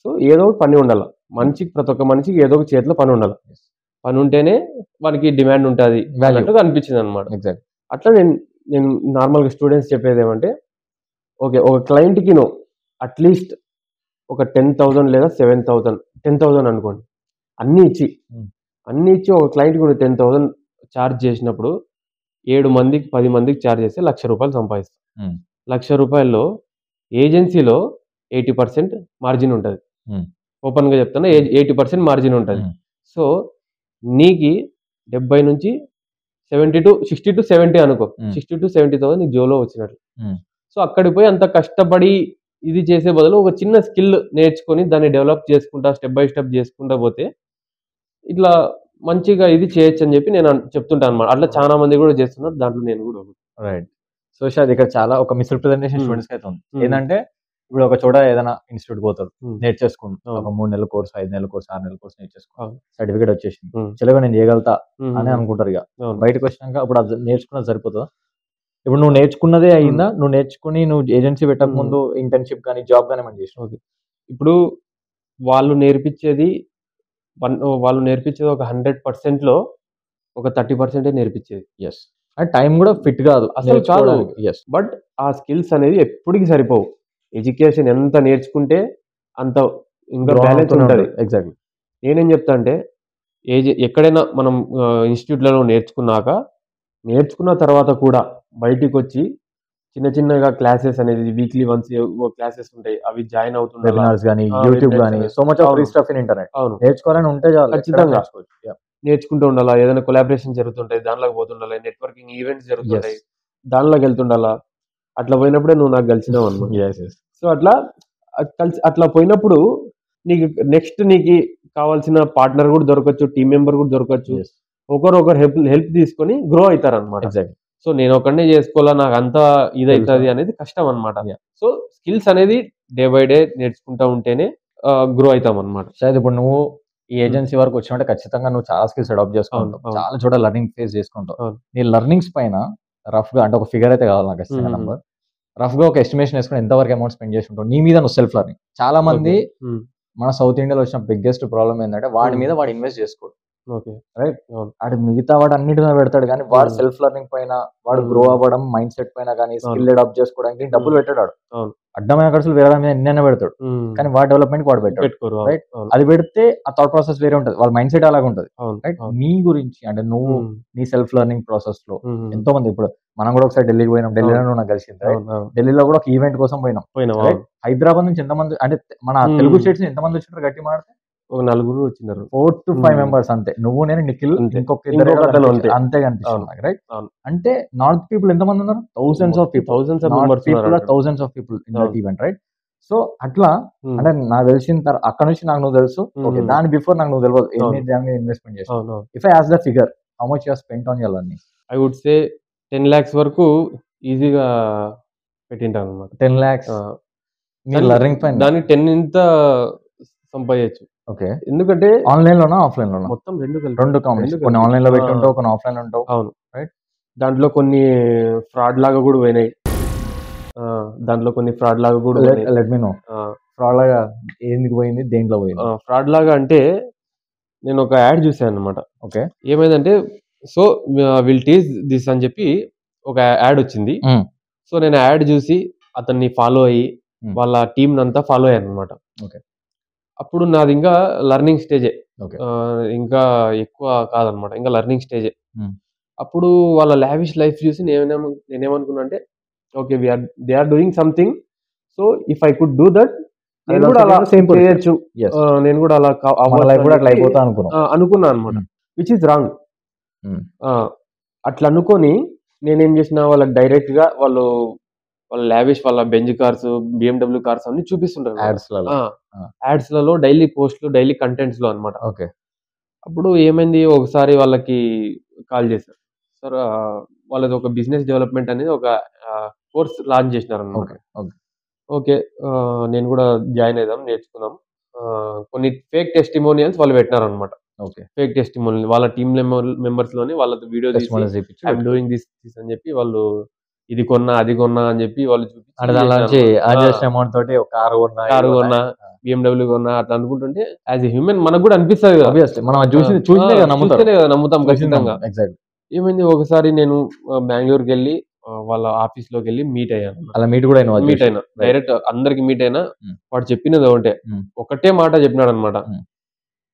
సో ఏదో ఒక పని ఉండాలి మనిషికి, ప్రతి ఒక్క మనిషికి ఏదో ఒక చేతిలో పని ఉండాలి. పని ఉంటేనే వానికి డిమాండ్ ఉంటుంది అన్నట్టుగా అనిపించింది అనమాట. అట్లా నేను నార్మల్గా స్టూడెంట్స్ చెప్పేది ఏమంటే, ఓకే ఒక క్లయింట్కి నువ్వు అట్లీస్ట్ ఒక 10,000 లేదా 7,000, 10,000 అనుకోండి, అన్నీ ఇచ్చి ఒక క్లయింట్కి నువ్వు 10,000 ఛార్జ్ చేసినప్పుడు 7 మందికి 10 మందికి ఛార్జ్ చేస్తే ₹1,00,000 సంపాదిస్తావు. ₹1,00,000లో ఏజెన్సీలో 80% మార్జిన్ ఉంటుంది. ఓపెన్ గా చెప్తున్నా, 80% మార్జిన్ ఉంటుంది. సో నీకి 70 నుంచి 60 to 70 అనుకో, 60 to 70,000 నీకు జోలో వచ్చినట్లు. సో అక్కడికి పోయి అంత కష్టపడి ఇది చేసే బదులు ఒక చిన్న స్కిల్ నేర్చుకొని దాన్ని డెవలప్ చేసుకుంటా స్టెప్ బై స్టెప్ చేసుకుంటా పోతే ఇట్లా మంచిగా ఇది చేయొచ్చు అని చెప్పి నేను చెప్తుంటాను అనమాట. అట్లా చాలా మంది కూడా చేస్తున్నారు, దాంట్లో నేను కూడా. రైట్. సో షాద్, ఇక్కడ చాలా ఒక మిస్రిప్రజెంటేషన్ స్టూడెంట్స్ అయితే ఉంది. ఏంటంటే ఇప్పుడు ఒక చోట ఏదైనా ఇన్స్టిట్యూట్ పోతాడు, నేర్చేసుకుంటాడు, ఒక 3 నెలల కోర్స్, 5 నెలల కోర్స్, 6 నెలల కోర్స్ నేర్చేసుకుంటాడు, సర్టిఫికేట్ వచ్చేసింది, చల్లగా నేను చేయగలుగుతా అని అనుకుంటారు. ఇక బయటకు వచ్చినాక అప్పుడు అది నేర్చుకున్నది సరిపోతుందా? ఇప్పుడు నువ్వు నేర్చుకున్నదే అయిందా? నువ్వు నేర్చుకుని నువ్వు ఏజెన్సీ పెట్టక ముందు ఇంటర్న్షిప్ కానీ జాబ్ కానీ మనం చేసినావు. ఇప్పుడు వాళ్ళు నేర్పించేది ఒక 100%లో ఒక 30% నేర్పించేది. టైం కూడా ఫిట్ కాదు అసలు కాదు. బట్ ఆ స్కిల్స్ అనేది ఎప్పటికీ సరిపోవు. ఎడ్యుకేషన్ ఎంత నేర్చుకుంటే అంత ఇంకా బ్యాలెన్స్ ఉంటుంది. ఎగ్జాక్ట్లీ. నేనేం చెప్తా అంటే, ఎక్కడైనా మనం ఇన్స్టిట్యూట్లలో నేర్చుకున్న తర్వాత కూడా బయటికి వచ్చి చిన్న చిన్నగా క్లాసెస్ అనేది వీక్లీ వన్స్ క్లాసెస్ ఉంటాయి, అవి జాయిన్ అవుతుండాలి. యూట్యూబ్ కానీ so much of free stuff in internet. అవును, నేర్చుకోవాలని ఉంటే ఖచ్చితంగా నేర్చుకుంటూ ఉండాలా. ఏదైనా కొలాబరేషన్ జరుగుతుంటాయి, దానిలోకి పోతుండాలి. నెట్వర్కింగ్ ఈవెంట్స్ జరుగుతుంటాయి, దానిలోకి వెళ్తుండాలా. అట్లా పోయినప్పుడే నువ్వు నాకు కలిసినావు అన్నమాట. సో అట్లా పోయినప్పుడు నీకు నెక్స్ట్ నీకు కావాల్సిన పార్ట్నర్ కూడా దొరకచ్చు, టీం మెంబర్ కూడా దొరకచ్చు. ఒకరు హెల్ప్ తీసుకొని గ్రో అవుతారు అనమాట. సో నేను ఒకనే చేసుకోవాలా, నాకు అంతా ఇదవుతుంది అనేది కష్టం అనమాట. సో స్కిల్స్ అనేది డే బై డే నేర్చుకుంటా ఉంటేనే గ్రో అవుతాం అనమాట. ఇప్పుడు నువ్వు ఈ ఏజెన్సీ వరకు వచ్చినట్టే ఖచ్చితంగా నువ్వు చాలా స్కిల్స్ అడాప్ట్ చేసుకుంటావు, చాలా చోట లెర్నింగ్ ఫేస్ చేసుకుంటావు. నీ లెర్నింగ్స్ పైన రఫ్ గా, అంటే ఒక ఫిగర్ అయితే కావాలి నాకు, ఖచ్చితంగా నంబర్, రఫ్ గా ఒక ఎస్టిమేషన్ వేసుకుని ఎంతవరకు అమౌంట్ స్పెండ్ చేసి ఉంటావు నీ మీద నువ్వు సెల్ఫ్ లెర్నింగ్. చాలా మంది మన సౌత్ ఇండియాలో వచ్చిన బిగ్గెస్ట్ ప్రాబ్లం ఏంటంటే వాడి మీద వాడు ఇన్వెస్ట్ చేసుకోడు. ఓకే. రైట్. అవును. ఆడు మిగతా వాడు అన్నిటి మీద పెడతాడు కానీ వాడు హ్మ్. సెల్ఫ్ లెర్నింగ్ పైన, వాడు హ్మ్. గ్రో అవ్వడం, మైండ్ సెట్ పైన కానీ, అవును. స్కిల్ డెవలప్ చేసుకోవడానికి హ్మ్. డబ్బులు పెట్టాడు ఆడు. అవును. అడ్డమైన ఖర్చులు వేరే దాని మీద ఎన్నైనా పెడతాడు. కానీ వాడి డెవలప్‌మెంట్‌కి వాడు పెట్టాడు. పెట్టుకోరు. అవును. రైట్. అవును. అది పెడితే ఆ థాట్ ప్రాసెస్ వేరే ఉంటది. వాళ్ళ మైండ్ సెట్ అలాగుంటది. అవును. రైట్. అవును. నీ గురించి అంటే నువ్వు హ్మ్. నీ సెల్ఫ్ లెర్నింగ్ ప్రాసెస్‌లో హ్మ్. ఎంతోమంది ఇప్పుడు మనం కూడా ఒకసారి ఢిల్లీకి పోయినాం. ఢిల్లీలో అవును. నువ్వు నాకు కలిసింది. రైట్. అవును. అవును. ఢిల్లీలో కూడా ఒక ఈవెంట్ కోసం పోయినాం. పోయినాం. రైట్. అవును. హైదరాబాద్ నుంచి ఎంతమంది అంటే మన తెలుగు హ్మ్. స్టేట్స్ నుంచి ఎంతమంది వచ్చినారు గట్టిగా మాట్లాడితే? ఒక నలుగురు వచ్చినారు. 4-5 మెంబర్స్ అంతే. నువ్వు, నేను, నిఖిల్, అంతే. ఇంకొక ఇద్దరేదో ఇంకొకతను కనిపించారు. అంతే. అంతే కనిపించారు అవును. నాకు. రైట్. అవును. అంటే నార్త్ పీపుల్ ఎంతమంది ఉన్నారు? థౌసండ్స్ ఆఫ్ మొత్తం people. Thousands of north members people ఉన్నారు ఆర్ అక్కడ. Thousands of people in that అవును. ఈవెంట్. రైట్. సో అట్లా హ్మ్. అంటే నాకు తెలిసిన అక్కడ నుంచి నాకు నువ్వు తెలుసు. ఓకే. హ్మ్. దాని బిఫోర్ నాకు నువ్వు తెలవదు. ఎన్ని అవును. దాని మీద ఇన్వెస్ట్‌మెంట్ చేసినావు. అవునవును. If I ask the figure how much you have spent on your learning? I would say 10 lakhs వరకు ఈజీగా పెట్టింటానన్నమాట. 10 లాక్స్ ఆ! నీ కానీ లెర్నింగ్ పైన. దానికి 10 ఇంత సంపాదించొచ్చు. ఓకే. ఎందుకంటే ఆన్‌లైన్‌లోనా? ఆఫ్‌లైన్‌లోనా? మొత్తం 2 కలిపి. 2 2 కాంబినేషన్. కొన్ని కలిపి. ఆన్‌లైన్‌లో ఆ! పెట్టి ఉంటావు. కొన్ని ఆఫ్‌లైన్‌లో ఉంటావు. అవును. రైట్. దాంట్లో కొన్ని ఫ్రాడ్ లాగా గూడా పోయినాయి. ఆ! దాంట్లో కొన్ని ఫ్రాడ్ లాగా గూడా పోయినాయి. Let me know. ఆ! ఫ్రాడ్ లాగా ఎందుకు పోయింది? దేంట్లో పోయింది? ఫ్రాడ్ లాగా అంటే నేనొక యాడ్ చూసానన్నమాట. ఓకే. ఏమైందంటే సో, విల్ టీజ్ దిస్ అని చెప్పి ఒక యాడ్ వచ్చింది. హ్మ్. సో, నేను ఆ యాడ్ చూసి అతన్ని ఫాలో అయ్యి హ్మ్. వాళ్ళ టీమ్‌నంతా ఫాలో అయ్యానన్నమాట. ఓకే. అప్పుడు నాదింకా లెర్నింగ్ స్టేజే. ఓకే. ఇంకా ఎక్కువ కాదన్నమాట. ఇంకా లెర్నింగ్ స్టేజే. హ్మ్. అప్పుడు వాళ్ళ లావిష్ లైఫ్ చూసి నేనేమనుకున్నా అంటే okay. They are doing something. So, if I could do that I నేను విల్ కూడా ఆల్సో అలా be in the same position. చేయొచ్చు. యెస్. నేను కూడా అలా మన అవ్వచ్చు లైఫ్ అని కూడా అట్లా చెప్పి అయిపోతా అనుకున్నాం. అనుకున్నా అన్నమాట. హ్మ్. Which is wrong. హ్మ్. ఆ! అట్లా అనుకోని నేనేం చేసినా వాళ్ళకి డైరెక్ట్‌గా వాళ్ళ లావిష్ వాళ్ళ బెంజ్ కార్స్, BMW కార్స్ అన్నీ చూపిస్తుంటారన్నమాట. యాడ్స్‌లలో. ఆ! ఆ! యాడ్స్‌లలో డైలీ పోస్ట్‌లు, డైలీ కంటెంట్స్‌లో అన్నమాట. ఓకే. అప్పుడు ఏమైంది ఒకసారి వాళ్ళకి కాల్ చేశారు. సార్ వాళ్ళది ఒక బిజినెస్ డెవలప్‌మెంట్ అనేది ఒక కోర్స్ లాంచ్ చేసినారన్నమాట. ఓకే. ఓకే. ఓకే. నేను కూడా జాయిన్ అయిదాం, నేర్చుకుందాం. కొన్ని ఫేక్ టెస్టిమోనియల్స్ వాళ్ళు పెట్టినారన్నమాట. ఓకే. ఫేక్ టెస్టిమోనియల్ వాళ్ళ టీమ్ మెంబర్స్‌లోని వాళ్ళతో వీడియో తీసి టెస్టిమోనియల్స్ ఇప్పించి ఐయామ్ పెట్టుకోరు. డూయింగ్ దిస్ అని చెప్పి వాళ్ళు ఇది కొన్నా, అది కొన్నా అని చెప్పి వాళ్ళు చూపించి అంటే దాంట్లో నుంచి చేసినారన్నమాట. ఎర్న్ చేసిన అమౌంట్ తోటి ఒక కారు కొన్నా, ఇది కారు కొన్నా. కొన్నా, ఆ! BMW కొన్నా అట్లా అనుకుంటుంటే యాస్ ఎ హ్యూమన్ మనకు కూడా అనిపిస్తది కదా! ఆబ్వియస్లీ మనం అది ఆ! ఆ! చూసిందే కదా నమ్ముతారు. చూస్తేనే కదా నమ్ముతాం చూసింది ఖచ్చితంగా. నమ్ముతాం. ఎగ్జాక్ట్‌లీ. ఏమైంది ఒకసారి నేను బెంగుళూరుకెళ్ళి వాళ్ళ ఆఫీస్‌లోకెళ్ళి మీట్ అయ్యానన్నమాట. అలా మీట్ కూడా అయినావు అది మీట్ చూసి. అయినా. రైట్. డైరెక్ట్ అందరికి మీట్ అయినా. హ్మ్. వాడు చెప్పినది ఒకటే. హ్మ్. ఒకటే మాట చెప్పినాడన్నమాట. Hmm.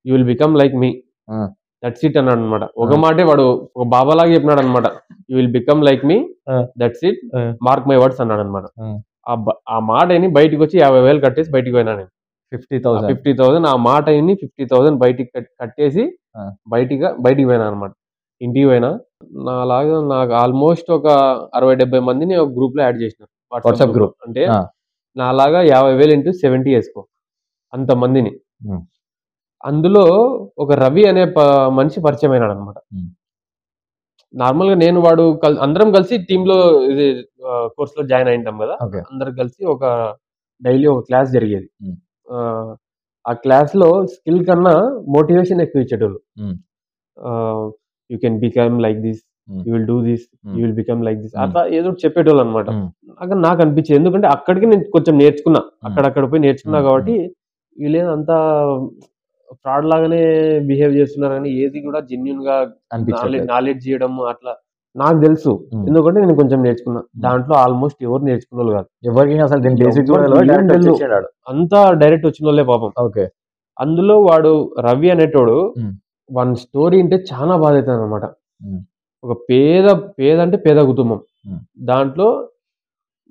You will become like me. ఆ! దట్స్ ఇట్ అన్నాడన్నమాట. ఒక ఆ! మాటే వాడు ఒక బాబాలాగా చెప్పినాడన్నమాట. You will become like me. ఆ! That's it. ఆ! మార్క్ మై వర్డ్స్ అన్నాడన్నమాట. ఆ! ఆ మాట ఇని బయటికొచ్చి 50,000 కట్టేసి బయటికి పోయినా నేను. ఆ 50,000. 50,000 ఆ మాట ఇని 50,000 బయటికి కట్టేసి ఆ! బయటికి పోయినా అన్నమాట. ఇంటికి పోయినా. నాలాగా నాకు ఆల్మోస్ట్ ఒక 60, 70 మందిని ఒక గ్రూప్‌లో యాడ్ చేసినారు. వాట్సాప్ వాట్సాప్ గ్రూప్‌లో. గ్రూప్. అంటే ఆ! నాలాగా 50,000 ఇంటూ 70 ఏసుకో. అంతమందిని. హ్మ్. అందులో ఒక రవి అనే మనిషి పరిచయమైనాడన్నమాట. హ్మ్. నార్మల్‌గా నేను వాడు అందరం కలిసి టీమ్‌లో ఇది కోర్స్‌లో జాయిన్ అయ్యుంటాం గదా! ఓకే. అందరం కలిసి డైలీ ఒక క్లాస్ జరిగేది. హ్మ్. ఆహ్, ఆ క్లాస్‌లో స్కిల్ కన్నా మోటివేషన్ ఎక్కువ ఇచ్చేటోళ్ళు. Hmm. You can become like this. Hmm. You will do this. You hmm. Will become like this. Hmm. అట్లా ఏదో ఒకటి చెప్పేటోళ్ళన్నమాట. హ్మ్. నాకు అనిపించేది. ఎందుకంటే అక్కడికి నేను కొంచెం నేర్చుకున్నా. హ్మ్. అక్కడక్కడ పోయి నేర్చుకున్నా హ్మ్. హ్మ్. కాబట్టి వీళ్ళేదో అంతా ఫ్రాడ్ లాగానే బిహేవ్ చేస్తున్నారని ఏది కూడా జెన్యూన్‌గా అనిపించట్లేదు. నాలెడ్జ్ ఇయ్యడము అట్లా నాకు తెలుసు. హ్మ్. ఎందుకంటే నేను కొంచెం నేర్చుకున్నా. హ్మ్. దాంట్లో ఆల్మోస్ట్ ఎవరు నేర్చుకున్నోళ్ళు కాదు. ఎవరికీ అసలు దీని బేసిక్స్ కూడా ఎవ్వరికి తెలవదు. ఏం డైరెక్ట్ తెలీదు. వచ్చేసాడాడు. అంతా డైరెక్ట్ వచ్చినోళ్ళే పాపం. ఓకే. అందులో వాడు రవి అనేటోడు హ్మ్. వాని స్టోరీ ఇంటే చానా బాధైతదనమాట. హ్మ్. ఒక పేద అంటే పేద కుటుంబం. హ్మ్. దాంట్లో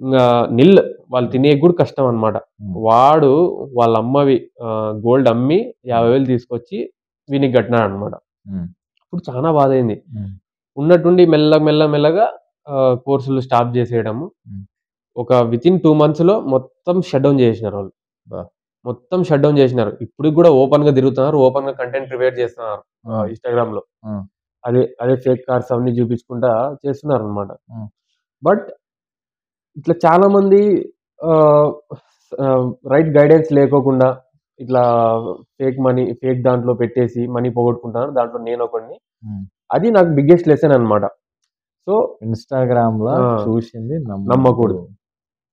ఇంగా వాళ్ళు తినేకి గూడా కష్టం అన్నమాట. హ్మ్. వాడు వాళ్ళ అమ్మవి గోల్డ్ అమ్మి హ్మ్. 50,000 తీసుకొచ్చి వీనికి కట్టినాడన్నమాట. హ్మ్. అప్పుడు చానా బాధైంది. హ్మ్. ఉన్నట్టుండి మెల్లగా కోర్సులు స్టాప్ జేసేయడము. హ్మ్. ఒక వితిన్ 2 మంత్స్‌లో మొత్తం షట్ డౌన్ జేసేసినారు వాళ్ళు. అబ్బా! మొత్తం షట్ డౌన్ జేసినారు. ఇప్పటికి గూడా ఓపెన్‌గా తిరుగుతున్నారు. ఓపెన్‌గా కంటెంట్ ప్రిపేర్ చేస్తున్నారు ఆ! ఇన్‌స్టాగ్రామ్‌లో. ఆ! అదే ఫేక్ కార్స్ అవన్నీ చూపించుకుంటా చేస్తున్నారన్నమాట. హ్మ్. బట్ ఇట్లా చాలామంది ఆహ్, రైట్ గైడెన్స్ లేకోకుండా ఇట్లా ఫేక్ దాంట్లో పెట్టేసి మనీ పోగొట్టుకుంటున్నారు. దాంట్లో నేనొకడిని. హ్మ్. అది నాకు బిగ్గెస్ట్ లెసన్ అన్నమాట. సో, ఇన్‌స్టాగ్రామ్‌ల ఆ! చూసింది నమ్మొద్దు. నమ్మకూడదు.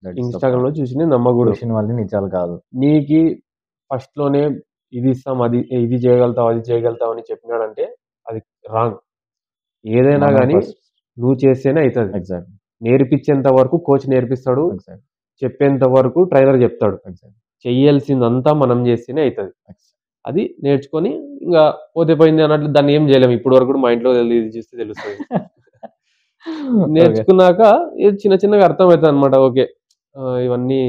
దట్ ఈస్ ద ఇన్‌స్టాగ్రామ్‌లో పాయింట్. చూసింది నమ్మకూడదు. చూసిన వాళ్ళని నిజాలు కాదు. నీకి ఫస్ట్‌లోనే ఇది ఇస్తాం, ఇది చేయగలుగుతావు, అది చేయగలుగుతావు అని చెప్పినాడంటే అది రాంగ్. ఏదైనా మనం కానీ ఫస్ట్ నువ్వు చేస్తేనే అవుతుంది. ఎగ్జాక్ట్లీ. నేర్పించేంత వరకు కోచ్ నేర్పిస్తాడు, ఎగ్జాక్ట్లీ. చెప్పేంత వరకు ట్రైనర్ చెప్తాడు. ఎగ్జాక్ట్లీ. చెయ్యాల్సిందంతా మనం చేస్తేనే అవుతుంది. అది నేర్చుకొని ఇంకా పోతే పోయింది అన్నట్లు దాన్ని ఏం చేయలేము. ఇప్పుడు వరకు కూడా మా ఇంట్లో ఇది చూస్తే తెలుస్తుంది. నేర్చుకున్నాక ఇది చిన్న చిన్నగా అర్థమవుతుంది అనమాట. ఓకే, ఇవన్నీ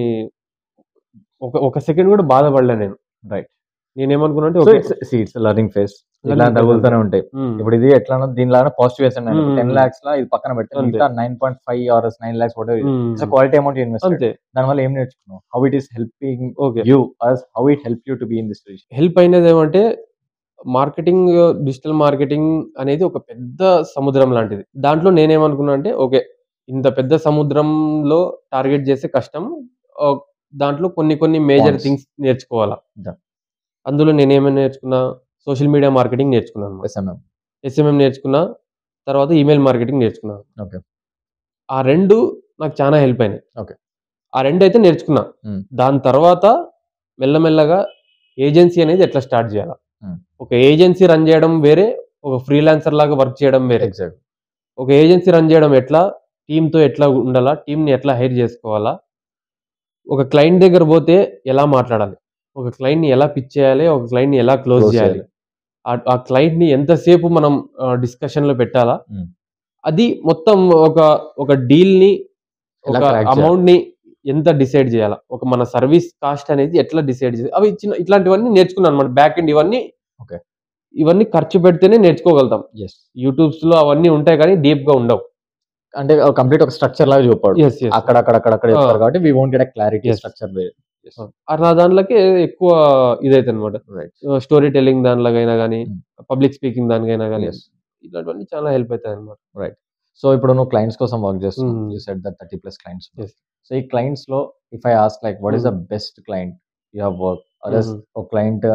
ఒక సెకండ్ కూడా బాధపడలే నేను. రైట్. నేనేమనుకున్నా అంటే so okay, it's learning phase. Learning ఇలా phase తగులుతూనే ఉంటాయి. ఉమ్, ఇప్పుడు ఇది ఎట్లా దీనిలాగా పాజిటివ్ వేస్ 10 lakhs లా ఇది పక్కన పెట్టి అంతే. మిగతా 9.5 or 9 lakhs what um, it's quality amount invest. అంతే. దానివల్ల ఏం నేర్చుకున్నావు? How it is helping okay, you us, how it help you to be in this position? Help అయినది ఏమంటే మార్కెటింగ్, డిజిటల్ మార్కెటింగ్ అనేది ఒక పెద్ద సముద్రం లాంటిది. దాంట్లో నేనేమనుకున్నా అంటే ఓకే, ఇంత పెద్ద సముద్రంలో టార్గెట్ చేస్తే కష్టం. ఆ, దాంట్లో కొన్ని మేజర్ Points. థింగ్స్ నేర్చుకోవాలా. Done. అందులో నేనేమైనా నేర్చుకున్నా, సోషల్ మీడియా మార్కెటింగ్ నేర్చుకున్నాను, SMM. ఎస్ఎంఎం నేర్చుకున్నా, తర్వాత ఈమెయిల్ మార్కెటింగ్ నేర్చుకున్నాను. ఓకే. ఆ రెండు నాకు చాలా హెల్ప్ అయినాయి. ఓకే. ఆ రెండు అయితే నేర్చుకున్నా. Hmm. దాని తర్వాత మెల్లమెల్లగా ఏజెన్సీ అనేది ఎట్లా స్టార్ట్ చేయాలా, Hmm. ఒక ఏజెన్సీ రన్ చేయడం వేరే, ఒక ఫ్రీలాన్సర్ లాగా వర్క్ చేయడం వేరే. ఎగ్జాక్ట్. ఒక ఏజెన్సీ రన్ చేయడం ఎట్లా, టీంతో ఎట్లా ఉండాలా, టీంని ఎట్లా హైర్ చేసుకోవాలా, ఒక క్లయింట్ దగ్గర పోతే ఎలా మాట్లాడాలి, ఒక క్లయింట్ని ఎలా పిచ్ చేయాలి, ఒక క్లయింట్ని ఎలా క్లోజ్ చేయాలి, ఆ క్లయింట్ని ఎంతసేపు మనం డిస్కషన్లో పెట్టాలా, Hmm. అది మొత్తం ఒక డీల్ని, ఎలా ఒక crack చేయాలి? అమౌంట్ని ఎంత డిసైడ్ చేయాలా, ఒక మన సర్వీస్ కాస్ట్ అనేది ఎట్లా డిసైడ్ చేయాలి, అవి ఇట్లాంటివన్నీ నేర్చుకున్నాను అనమాట. బ్యాక్ ఎండ్ ఇవన్నీ Okay. ఇవన్నీ ఖర్చు పెడితేనే నేర్చుకోగలుగుతాం. Yes. యూట్యూబ్స్లో అవన్నీ ఉంటాయి కానీ డీప్గా ఉండవు. అంటే కంప్లీట్ ఒక స్ట్రక్చర్ లాగా చూపాడు. Yes, yes. అక్కడ చెప్తారు కాబట్టి we won't get a clarity Yes. Structure way. నా దాంట్లోకి ఎక్కువ ఇదైతే అనమాట. రైట్. స్టోరీ టెల్లింగ్ దానిలాగైనా కానీ, Hmm. పబ్లిక్ స్పీకింగ్ దానికైనా కానీ, Yes. ఇట్లాంటివన్నీ చాలా హెల్ప్ అవుతాయి అనమాట. రైట్. సో ఇప్పుడు నువ్వు క్లయింట్స్ కోసం వర్క్ చేస్తున్నావు. Hmm. You said that 30+ clients. Yes. So ఈ క్లయింట్స్ లో if I ask like what is the best client you have work, others ఒక క్లయింట్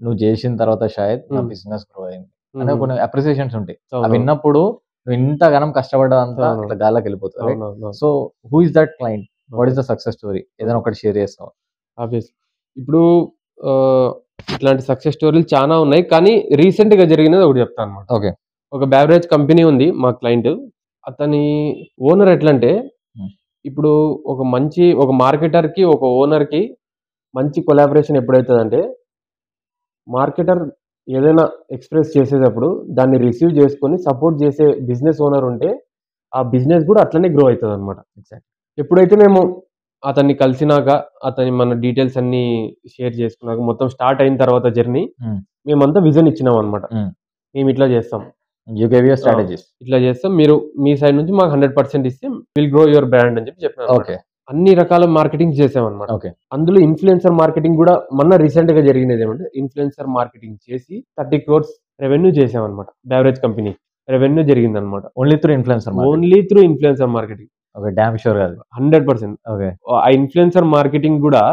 నువ్వు చేసిన తర్వాత షాయద్ నా బిజినెస్ గ్రో అయింది అనే కొన్ని అప్రిసియేషన్స్ ఉంటాయి. అవి విన్నప్పుడు నువ్వు ఇంతగానం కష్టపడ్డంతా అవును. ఇట్లా గాల్లోకి వెళ్ళిపోతుంది. రైట్. అవునవును. So who is that client, what is the success story, ఏదైనా ఒకటి షేర్ చేస్తావు? ఆబ్వియస్. ఇప్పుడు ఇట్లాంటి సక్సెస్ స్టోరీలు చాలా ఉన్నాయి, కానీ రీసెంట్ గా జరిగినది ఒకటి చెప్తాను అనమాట. ఓకే. ఒక బ్యావరేజ్ కంపెనీ ఉంది మా క్లయింట్. అతని ఓనర్ ఎట్లా అంటే, ఇప్పుడు ఒక మార్కెటర్ కి ఒక ఓనర్ కి మంచి కొలాబరేషన్ ఎప్పుడైతుందంటే, మార్కెటర్ ఏదైనా ఎక్స్ప్రెస్ చేసేటప్పుడు దాన్ని రిసీవ్ చేసుకొని సపోర్ట్ చేసే బిజినెస్ ఓనర్ ఉంటే ఆ బిజినెస్ కూడా అట్లనే గ్రో అవుతుంది అనమాట. ఎప్పుడైతే మేము అతన్ని కలిసినాక, మన డీటెయిల్స్ అన్ని షేర్ చేసుకున్నాక, మొత్తం స్టార్ట్ అయిన తర్వాత జర్నీ మేమంతా విజన్ ఇచ్చినాం అనమాట. మేము ఇట్లా చేస్తాం, యూ గేవ్ యువర్ స్ట్రాటజీస్, ఇట్లా చేస్తాం, మీరు మీ సైడ్ నుంచి మాకు 100% ఇస్తే విల్ గ్రో యువర్ బ్రాండ్ అని చెప్పి చెప్పినాం. ఓకే. అన్ని రకాల మార్కెటింగ్ చేసాం అనమాట. ఓకే. అందులో ఇన్ఫ్లుయెన్సర్ మార్కెటింగ్ కూడా మొన్న రీసెంట్ గా జరిగినది ఏమంటే, ఇన్ఫ్లుయెన్సర్ మార్కెటింగ్ చేసి 30 crores రెవెన్యూ చేసాం అనమాట. బ్యావరేజ్ కంపెనీ రెవెన్యూ జరిగింది అనమాట. Only through influencer marketing. Okay. Damn sure కాదు. 100%. ఓకే. ఆ ఇన్ఫ్లుయెన్సర్ మార్కెటింగ్ కూడా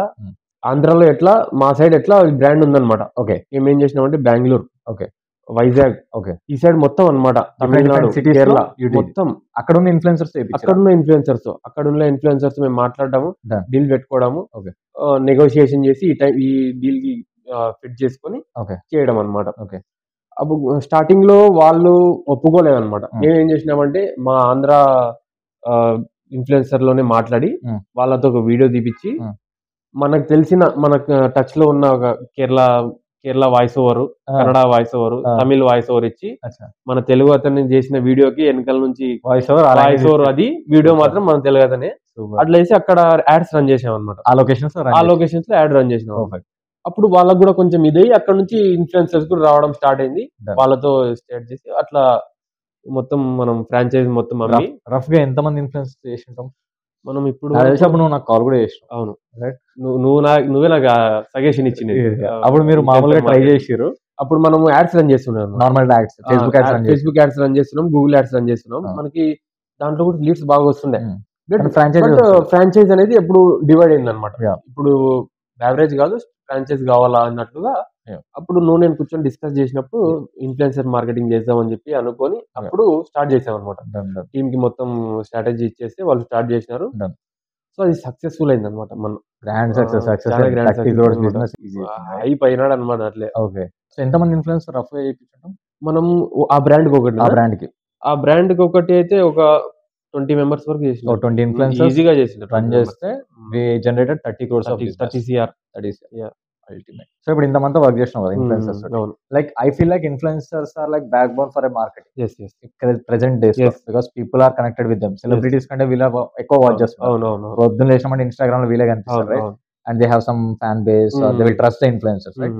ఆంధ్రాలో ఎట్లా, మా సైడ్ ఎట్లా బ్రాండ్ ఉందన్నమాట. ఓకే. మేమేం చేసినామంటే బెంగళూరు, ఓకే, వైజాగ్, ఓకే, ఈ సైడ్ మొత్తం అన్నమాట, తమిళనాడు, కేరళ మొత్తం అక్కడ ఉన్న ఇన్ఫ్లుయెన్సర్స్ అక్కడున్న ఇన్ఫ్లుయెన్సర్స్ మేము మాట్లాడము, Done. డీల్ పెట్టుకోవడము, Okay. నెగోషియేషన్ చేసి ఈ డీల్ కి ఫిట్ చేసుకొని Okay. చేయడం అన్నమాట. Okay. అప్పుడు స్టార్టింగ్ లో వాళ్ళు ఒప్పుకోలేదన్నమాట. మేమేం చేసినామంటే మా ఆంధ్ర ఇన్ఫ్లుయెన్సర్ లోనే మాట్లాడి వాళ్ళతో ఒక వీడియో తీపిచ్చి, మనకు తెలిసిన మనకు టచ్ లో ఉన్న ఒక Kerala voice over, Kannada voice over, Tamil voice over ఇచ్చి, మన తెలుగు అతన్ని చేసిన వీడియోకి వెనకాల నుంచి వాయిస్ ఓవర్, అది వీడియో మాత్రం మన తెలుగు అతనే. అట్లా వేసి అక్కడ యాడ్స్ రన్ చేసాం అనమాట. ఆ లొకేషన్స్ లో యాడ్ రన్ చేసినాం. అప్పుడు వాళ్ళకు కూడా కొంచెం ఇదై అక్కడ నుంచి ఇన్ఫ్లుయెన్సర్స్ కూడా రావడం స్టార్ట్ అయింది. వాళ్ళతో స్టార్ట్ చేసి అట్లా మొత్తం మనం ఫ్రాంచైజ్ మొత్తం అమ్మి. రఫ్ గా ఎంత మంది ఇన్ఫ్లుయెన్స్ చేసి ఉంటాం మనం ఇప్పుడు? నువ్వు నాకు కాల్ కూడా చేసినావు. అవును, నువ్వే నాకు సజెషన్ ఇచ్చింది. అప్పుడు మీరు మామూలుగా ట్రై చేసారు. అప్పుడు మనం యాడ్స్ రన్ చేస్తున్నాం, normal ads, Facebook ads run చేస్తున్నాం, గూగుల్ యాడ్స్ రన్ చేస్తున్నాం. మనకి దాంట్లో కూడా లీడ్స్ బాగా వస్తుండే. ఫ్రాంచైజ్ అనేది ఎప్పుడు డివైడ్ అయింది అనమాట. ఇప్పుడు యావరేజ్ కాదు, ఫ్రాంచైజ్ కావాలా అన్నట్లుగా అప్పుడు నేను కూర్చొని డిస్కస్ చేసినప్పుడు ఇన్ఫ్లుయెన్సర్ మార్కెటింగ్ చేద్దామని చెప్పి అనుకొని అప్పుడు స్టార్ట్ చేసాం అనమాట. టీమ్ కి మొత్తం స్ట్రాటజీ ఇచ్చేస్తే వాళ్ళు స్టార్ట్ చేసినారు. సో అది సక్సెస్ఫుల్ అయింది అనమాట మన గ్రాండ్ సక్సెస్ చాలా గ్రాండ్ 30 సక్సెస్ crores అనమాట. Business easy. హైప్ అయినాడు అనమాట అట్లే. ఓకే. సో ఎంతమంది ఇన్‌ఫ్లుయెన్సర్ రఫ్‌గా చేపించటం? మనం ఆ బ్రాండ్కి ఒకటి ఆ బ్రాండ్‌కి ఆ బ్రాండ్కి ఒకటి అయితే ఒక 20 మెంబర్స్ వరకు ఓ చేసిన 20 ఇన్‌ఫ్లుయెన్సర్స్ ఈజీగా చేసిన రన్ చేస్తే we generated 30 crores of 30 business. CR. 30 Yeah. Ultimate. So ఇప్పుడు ఇంతమంతా వర్క్ చేసినావు కదా ఇన్‌ఫ్లుయెన్సర్స్ తోటి. అవును. Like I feel like influencers are like backbone for a marketing. As present days లో Yes. Because people are connected with them. Celebrities కంటే వీళ్ళ ఎక్కువ వాచ్ చేస్తున్నారు. అవును పొద్దున్న లేచినామంటే ఇన్‌స్టాగ్రామ్ లో వీళ్ళే కనిపిస్తారు, right? And they have some fan base, they will trust the influencers, right?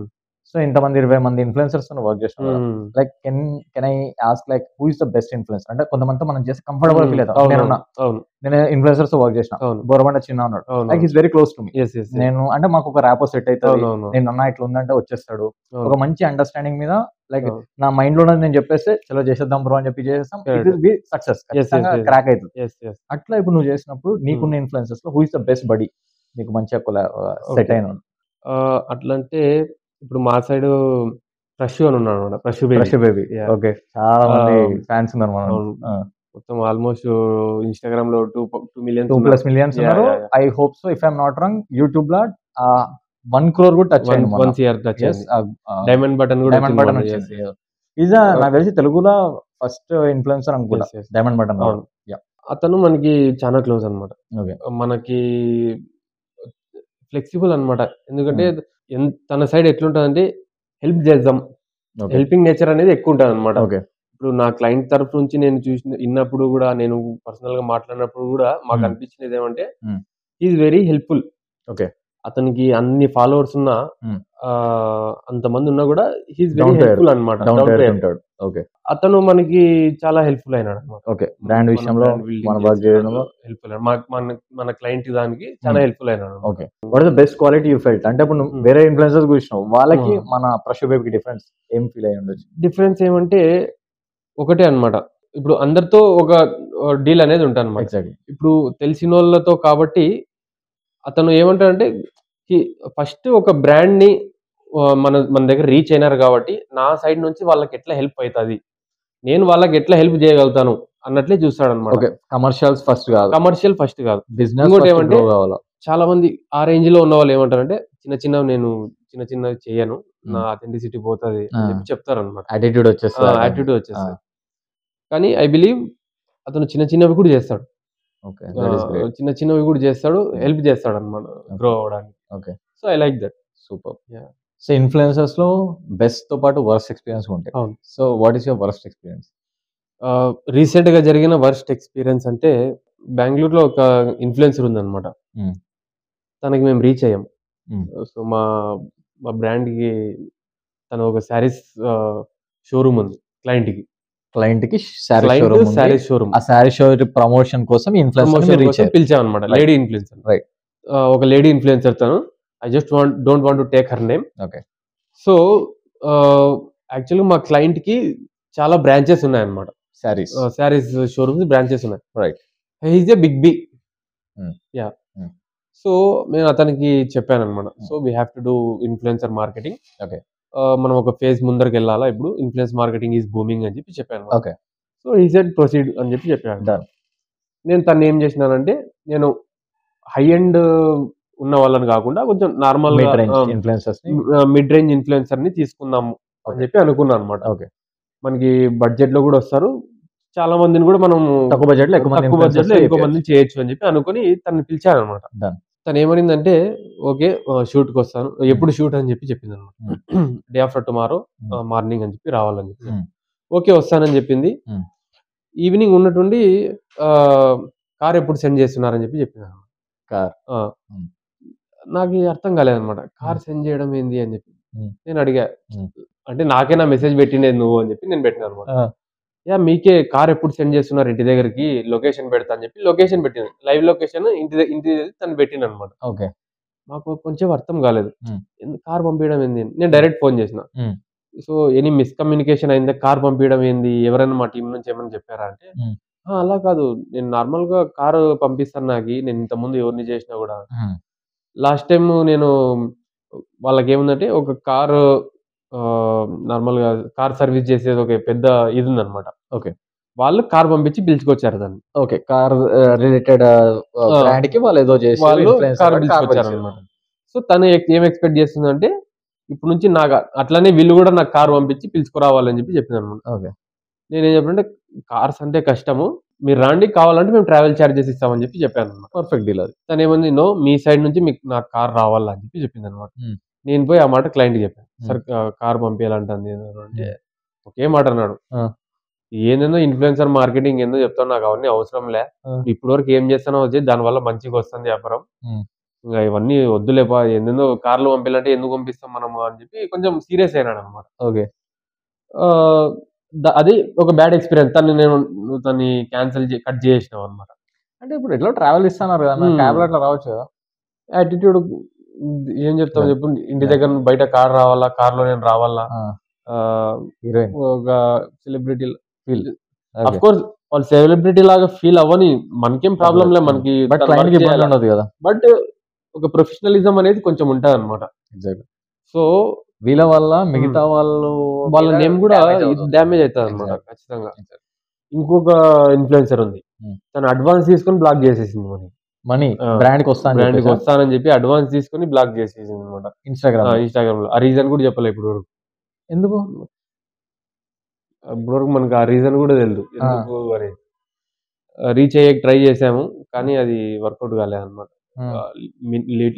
So ఇంతమంది 20 మంది ఇన్‌ఫ్లుయెన్సర్స్ తో వర్క్ చేసినావు కదా. Like can I ask like who is the best influencer? అంటే కొంతమంది మనం చేసి కంఫర్టబుల్ ఫీల్ అవుతాం. నేను ఇన్‌ఫ్లుయెన్సర్స్ తో వర్క్ చేసిన, అవును. బోరబండ చిన్న ఉన్నాడు, like is very close to me. Yes. నేను అంటే మాకు ఒక ర్యాపో సెట్ అవుతుంది. అవును. నేను అన్న ఇట్లా ఉందంటే వచ్చేస్తాడు. అవును. ఒక మంచి అండర్స్టాండింగ్ మీద లైక్ అవును. నా మైండ్ లో ఉన్నది నేను చెప్పేస్తే చలో చేసేద్దాం బ్రో అని చెప్పి చేసేస్తాం. It Correct. Will be success, Yes. Crack అవుతుంది. Yes. అట్లా ఇప్పుడు నువ్వు చేసినప్పుడు నీకున్న ఇన్‌ఫ్లుయెన్సర్స్ లో who is the best buddy, నీకు మంచిగా సెట్ Okay. అయిన? అట్లంటే ఇప్పుడు మా సైడ్ ఫ్రెష్ అని ఉన్నాడు అనమాట. Fresh baby. Yeah. ఓకే. చాలా మంది ఫ్యాన్స్ ఉన్నారు మనం. అవును. మొత్తం ఆల్మోస్ట్ ఇన్‌స్టాగ్రామ్ లో 2 million 2+ మిలియన్స్ ఉన్నారు. I hope so, if I'm not wrong YouTube లో 1 crore కూడా టచ్ అయింది. 1 CR టచ్ అయింది. డైమండ్ బటన్ కూడా డైమండ్ బటన్ వచ్చింది. ఇది నాకు తెలిసి తెలుగులో ఫస్ట్ ఇన్‌ఫ్లుయెన్సర్ అనుకుంటా డైమండ్ బటన్. అవును. అతను మనకి చాలా క్లోజ్ అనమాట. ఓకే. మనకి ఫ్లెక్సిబుల్ అనమాట. ఎందుకంటే తన సైడ్ ఎట్లుంటదంటే హెల్ప్ చేద్దాం, హెల్పింగ్ నేచర్ అనేది ఎక్కువ ఉంటది అనమాట. ఓకే. ఇప్పుడు నా క్లయింట్ తరఫు నుంచి నేను విన్నప్పుడు కూడా, నేను పర్సనల్ గా మాట్లాడినప్పుడు కూడా మాకు అనిపించినది ఏమంటే ఈజ్ వెరీ హెల్ప్ఫుల్. ఓకే. అతనికి అన్ని ఫాలోవర్స్ ఉన్నా, అంతమంది ఉన్నా కూడా హీస్ వెరీ హెల్ప్ఫుల్ అనమాట. ఓకే. అతను మనకి చాలా హెల్ప్ఫుల్ అయినాడు అనమాట. ఓకే. బ్రాండ్ విషయంలో మన వర్క్ చేయడంలో హెల్ప్ఫుల్. మన క్లయింట్ దానికి చాలా హెల్ప్ఫుల్ అయినాడు. Okay. What is the best quality you felt? అంటే ఇప్పుడు నువ్వు వేరే ఇన్‌ఫ్లుయెన్సర్స్ చూసినావు, వాళ్ళకి మన ప్రషు బేబీకి డిఫరెన్స్ ఏం ఫీల్ అయ్యి ఉండొచ్చు? డిఫరెన్స్ ఏమంటే ఒకటే అన్నమాట. ఇప్పుడు అందరితో ఒక డీల్ అనేది ఉంటదన్నమాట. ఎగ్జాక్ట్‌లీ. ఇప్పుడు తెలిసినోళ్ళతో కాబట్టి అతను ఏమంటాడంటే ఫస్ట్ ఒక బ్రాండ్‌ని మన దగ్గర రీచ్ అయినారు కాబట్టి నా సైడ్ నుంచి వాళ్ళకి ఎట్లా హెల్ప్ అయితది, నేను వాళ్ళకి ఎట్లా హెల్ప్ చేయగలుగుతాను అన్నట్లే చూస్తాడన్నమాట. ఓకే. కమర్షియల్ ఫస్ట్ కాదు. బిజినెస్ ఇంకోటి ఏమంటే కావాలా. చాలా మంది ఆ రేంజ్ లో ఉన్న వాళ్ళు ఏమంటారంటే నేను చిన్న చేయను, నా అథెంటిసిటీ పోతది అని చెప్పి చెప్తారన్నమాట. యాటిట్యూడ్ వచ్చేస్తది. కానీ ఐ బిలీవ్ అతను చిన్నవి కూడా చేస్తాడు. ఓకే. That is great. చిన్నవి కూడా చేస్తాడు, హెల్ప్ చేస్తాడు అన్నమాట గ్రో అవ్వడానికి. Okay. So I like that. Super. So influencers లో బెస్ట్ తో పాటు వర్స్ట్ ఎక్స్‌పీరియన్స్ ఉంటాయి. So what is your worst experience? Recent గా జరిగిన వర్స్ట్ ఎక్స్‌పీరియన్స్ అంటే బెంగళూరులో ఒక ఇన్‌ఫ్లుయెన్సర్ ఉందన్నమాట. తనకి మేము రీచ్ అయ్యాం. సో మా బ్రాండ్ కి తన ఒక శారీస్ షోరూమ్ ఉంది. క్లయింట్ కి శారీ షోరూమ్. ఆ శారీ షో ప్రమోషన్ కోసం ఇన్‌ఫ్లుయెన్సర్ పిలిచామన్నమాట. Lady influencer, right? ఒక లేడీ ఇన్‌ఫ్లుయెన్సర్ తను. I just don't want to take her name. Okay. So యాక్చువల్‌గా మా క్లయింట్ కి చాలా బ్రాంచెస్ ఉన్నాయన్నమాట. శారీస్ షోరూమ్స్ బ్రాంచెస్ ఉన్నాయి, right? He is a big B. Yeah. So నేను అతనికి చెప్పానన్నమాట. సో we have to do influencer marketing. Okay. మనం ఒక ఫేజ్ ముందరికి వెళ్ళాలా, ఇప్పుడు ఇన్‌ఫ్లుయెన్స్ మార్కెటింగ్ ఈజ్ బూమింగ్ అని చెప్పి చెప్పాను. Okay. So he said proceed అని చెప్పి చెప్పాను. నేను తను ఏం చేసినానంటే, నేను హై ఎండ్ ఉన్న వాళ్ళని కాకుండా కొంచెం నార్మల్ మిడ్ రేంజ్ ఇన్‌ఫ్లుయెన్సర్ ని తీసుకుందాము అని చెప్పి అనుకున్నాను అనమాట. ఓకే. మనకి బడ్జెట్ లో కూడా వస్తారు, చాలా మందిని కూడా మనం తక్కువ బడ్జెట్ లో ఎక్కువ మంది చేయొచ్చు అని చెప్పి అనుకుని తనని పిలిచాను అనమాట. తను ఏమనిందంటే, ఓకే షూట్ కి వస్తాను, ఎప్పుడు షూట్ అని చెప్పి చెప్పింది అనమాట. డే ఆఫ్టర్ టుమారో మార్నింగ్ అని చెప్పి రావాలని చెప్పి. ఓకే వస్తానని చెప్పింది. ఈవినింగ్ ఉన్నట్టుండి కార్ ఎప్పుడు సెండ్ చేస్తున్నారని చెప్పి చెప్పింది అనమాట. నాకు అర్థం కాలేదనమాట, కార్ సెండ్ చేయడం ఏంది అని చెప్పి. నేను అడిగా, అంటే నాకేనా మెసేజ్ పెట్టిండేది నువ్వు అని చెప్పి నేను పెట్టినా అనమాట. యా మీకే కార్ ఎప్పుడు సెండ్ చేస్తున్నారు ఇంటి దగ్గరికి, లొకేషన్ పెడతా అని చెప్పి లొకేషన్ పెట్టింది. లైవ్ లొకేషన్ ఇంటి తను పెట్టింది అనమాట. ఓకే. నాకు కొంచెం అర్థం కాలేదు, కార్ పంపించడం ఏంది. నేను డైరెక్ట్ ఫోన్ చేసిన. సో ఎనీ మిస్కమ్యూనికేషన్ అయిందా, కార్ పంపించడం ఏంది, ఎవరైనా మా టీం నుంచి ఏమైనా చెప్పారా అంటే, అలా కాదు, నేను నార్మల్ గా కారు పంపిస్తాను, నేను ఇంత ముందు ఎవరిని చేసినా కూడా. లాస్ట్ టైం నేను వాళ్ళకి ఏముందంటే, ఒక కారు నార్మల్ గా కార్ సర్వీస్ చేసేది ఒక పెద్ద ఇది ఉందన్నమాట. ఓకే. వాళ్ళు కార్ పంపించి పిలుచుకొచ్చారు దాన్ని. ఓకే. కార్ రిలేటెడ్ ఆ! బ్రాండ్‌కి వాళ్ళు ఏదో చేసి వాళ్ళు ఇన్‌ఫ్లుయెన్సర్ కార్ కార్ పిలుచుకొచ్చారనమాట. సో, తను ఏం ఎక్స్‌పెక్ట్ చేస్తుందంటే, ఇప్పటి నుంచి నాకు అట్లనే వీళ్ళు గూడా నాకు కార్ పంపించి పిలుచుకురావాలని చెప్పి చెప్పిందనమాట. ఓకే. నేనేం చెప్పానంటే, కార్స్ అంటే కష్టము. మీరు రండి, కావాలంటే మేము ట్రావెల్ చార్జెస్ ఇస్తామని చెప్పాననమాట. పర్ఫెక్ట్ డీల్ అది. తనేమంది, "నో, మీ సైడ్ నుంచి మీకు నాకు కార్ రావాలా" అని చెప్పిందనమాట. హ్మ్. నేను పోయి ఆ మాట క్లయింట్‌కి చెప్పాను. హ్మ్. "సార్, కార్ పంపియాలంటంది" అంటే హ్మ్. ఒకే మాట అన్నాడు. ఆ! "ఏందేందో ఇన్‌ఫ్లుయెన్సర్ మార్కెటింగ్ ఏందో చెప్తావు, నాకు అవన్నీ అవసరంలే. ఆ! ఇప్పటి వరకు ఏం చేస్తున్నావో చెయ్యి, దానివల్ల మంచిగొస్తుంది వ్యాపారం. హ్మ్. ఇంగ ఇవన్నీ వద్దులేపా, ఏందేందో కార్‌లో పంపియాలంటే ఎందుకు పంపిస్తాం మనము" అని చెప్పి కొంచెం సీరియస్ అయినాడనమాట. ఓకే. ఆహ్, అది ఒక బ్యాడ్ ఎక్స్‌పీరియన్స్. నువ్వు తనని కట్ జేసేసినావనమాట. అంటే ఇప్పుడు ఎట్లో ట్రావెల్ ఇస్తన్నారు కదా! హ్మ్. క్యాబ్‌లో అట్లా రావచ్చు కదా! యాటిట్యూడ్ ఏం చెప్తాం యాహ్! చెప్పు? ఇంటి యాహ్! దగ్గర నుండి బయట కార్ రావాలా? కార్‌లో నేను రావాలా? ఆ! ఆహ్, హీరోయిన్ ఒక సెలబ్రిటీ ఫీల్. ఓకే. అఫ్‌కోర్స్ వాళ్ళు సెలబ్రిటీ లాగా ఫీల్ అవ్వని. మనకేం ప్రాబ్లమ్ లే. మనకి బట్ తను వర్క్ క్లయింట్‌కి ఇబ్బంది చేయాలా. ఉండదు కదా! బట్ ఒక ప్రొఫెషనలిజం అనేది కొంచెం ఉంటదనమాట. ఎగ్జాక్ట్‌లీ. సో, వీళ్ళ వల్ల హ్మ్. మిగతా వాళ్ళు వాళ్ళ మీద నేమ్ గూడా డ్యామేజ్ అవుతుంది. డ్యామేజ్ అయితదనమాట ఎగ్జాక్ట్‌లీ. ఖచ్చితంగా. ఎగ్జాక్ట్‌లీ. ఇంకొక ఇన్‌ఫ్లుయెన్సర్ ఉంది. హ్మ్. తను అడ్వాన్స్ తీసుకొని బ్లాక్ చేసేసింది మనకి. మనీ ఆ! బ్రాండ్‌కొస్తా అని చెప్పేసా? బ్రాండ్‌కొస్తానని చెప్పి అడ్వాన్స్ తీసుకొని బ్లాక్ చేసేసిందనమాట. ఇన్‌స్టాగ్రామ్‌లో. ఇన్‌స్టాగ్రామ్‌లో. ఆ రీజన్ గూడా చెప్పలే ఇప్పటి వరకు. ఎందుకు? ఇప్పటి వరకు మనకు ఆ రీజన్ గూడా తెలీదు. ఆ! ఎందుకు అనేది. రీచ్ అయ్యేకి ట్రై చేసాము. కానీ అది వర్కౌట్ కాలేదనమాట. హ్మ్. ఆహ్,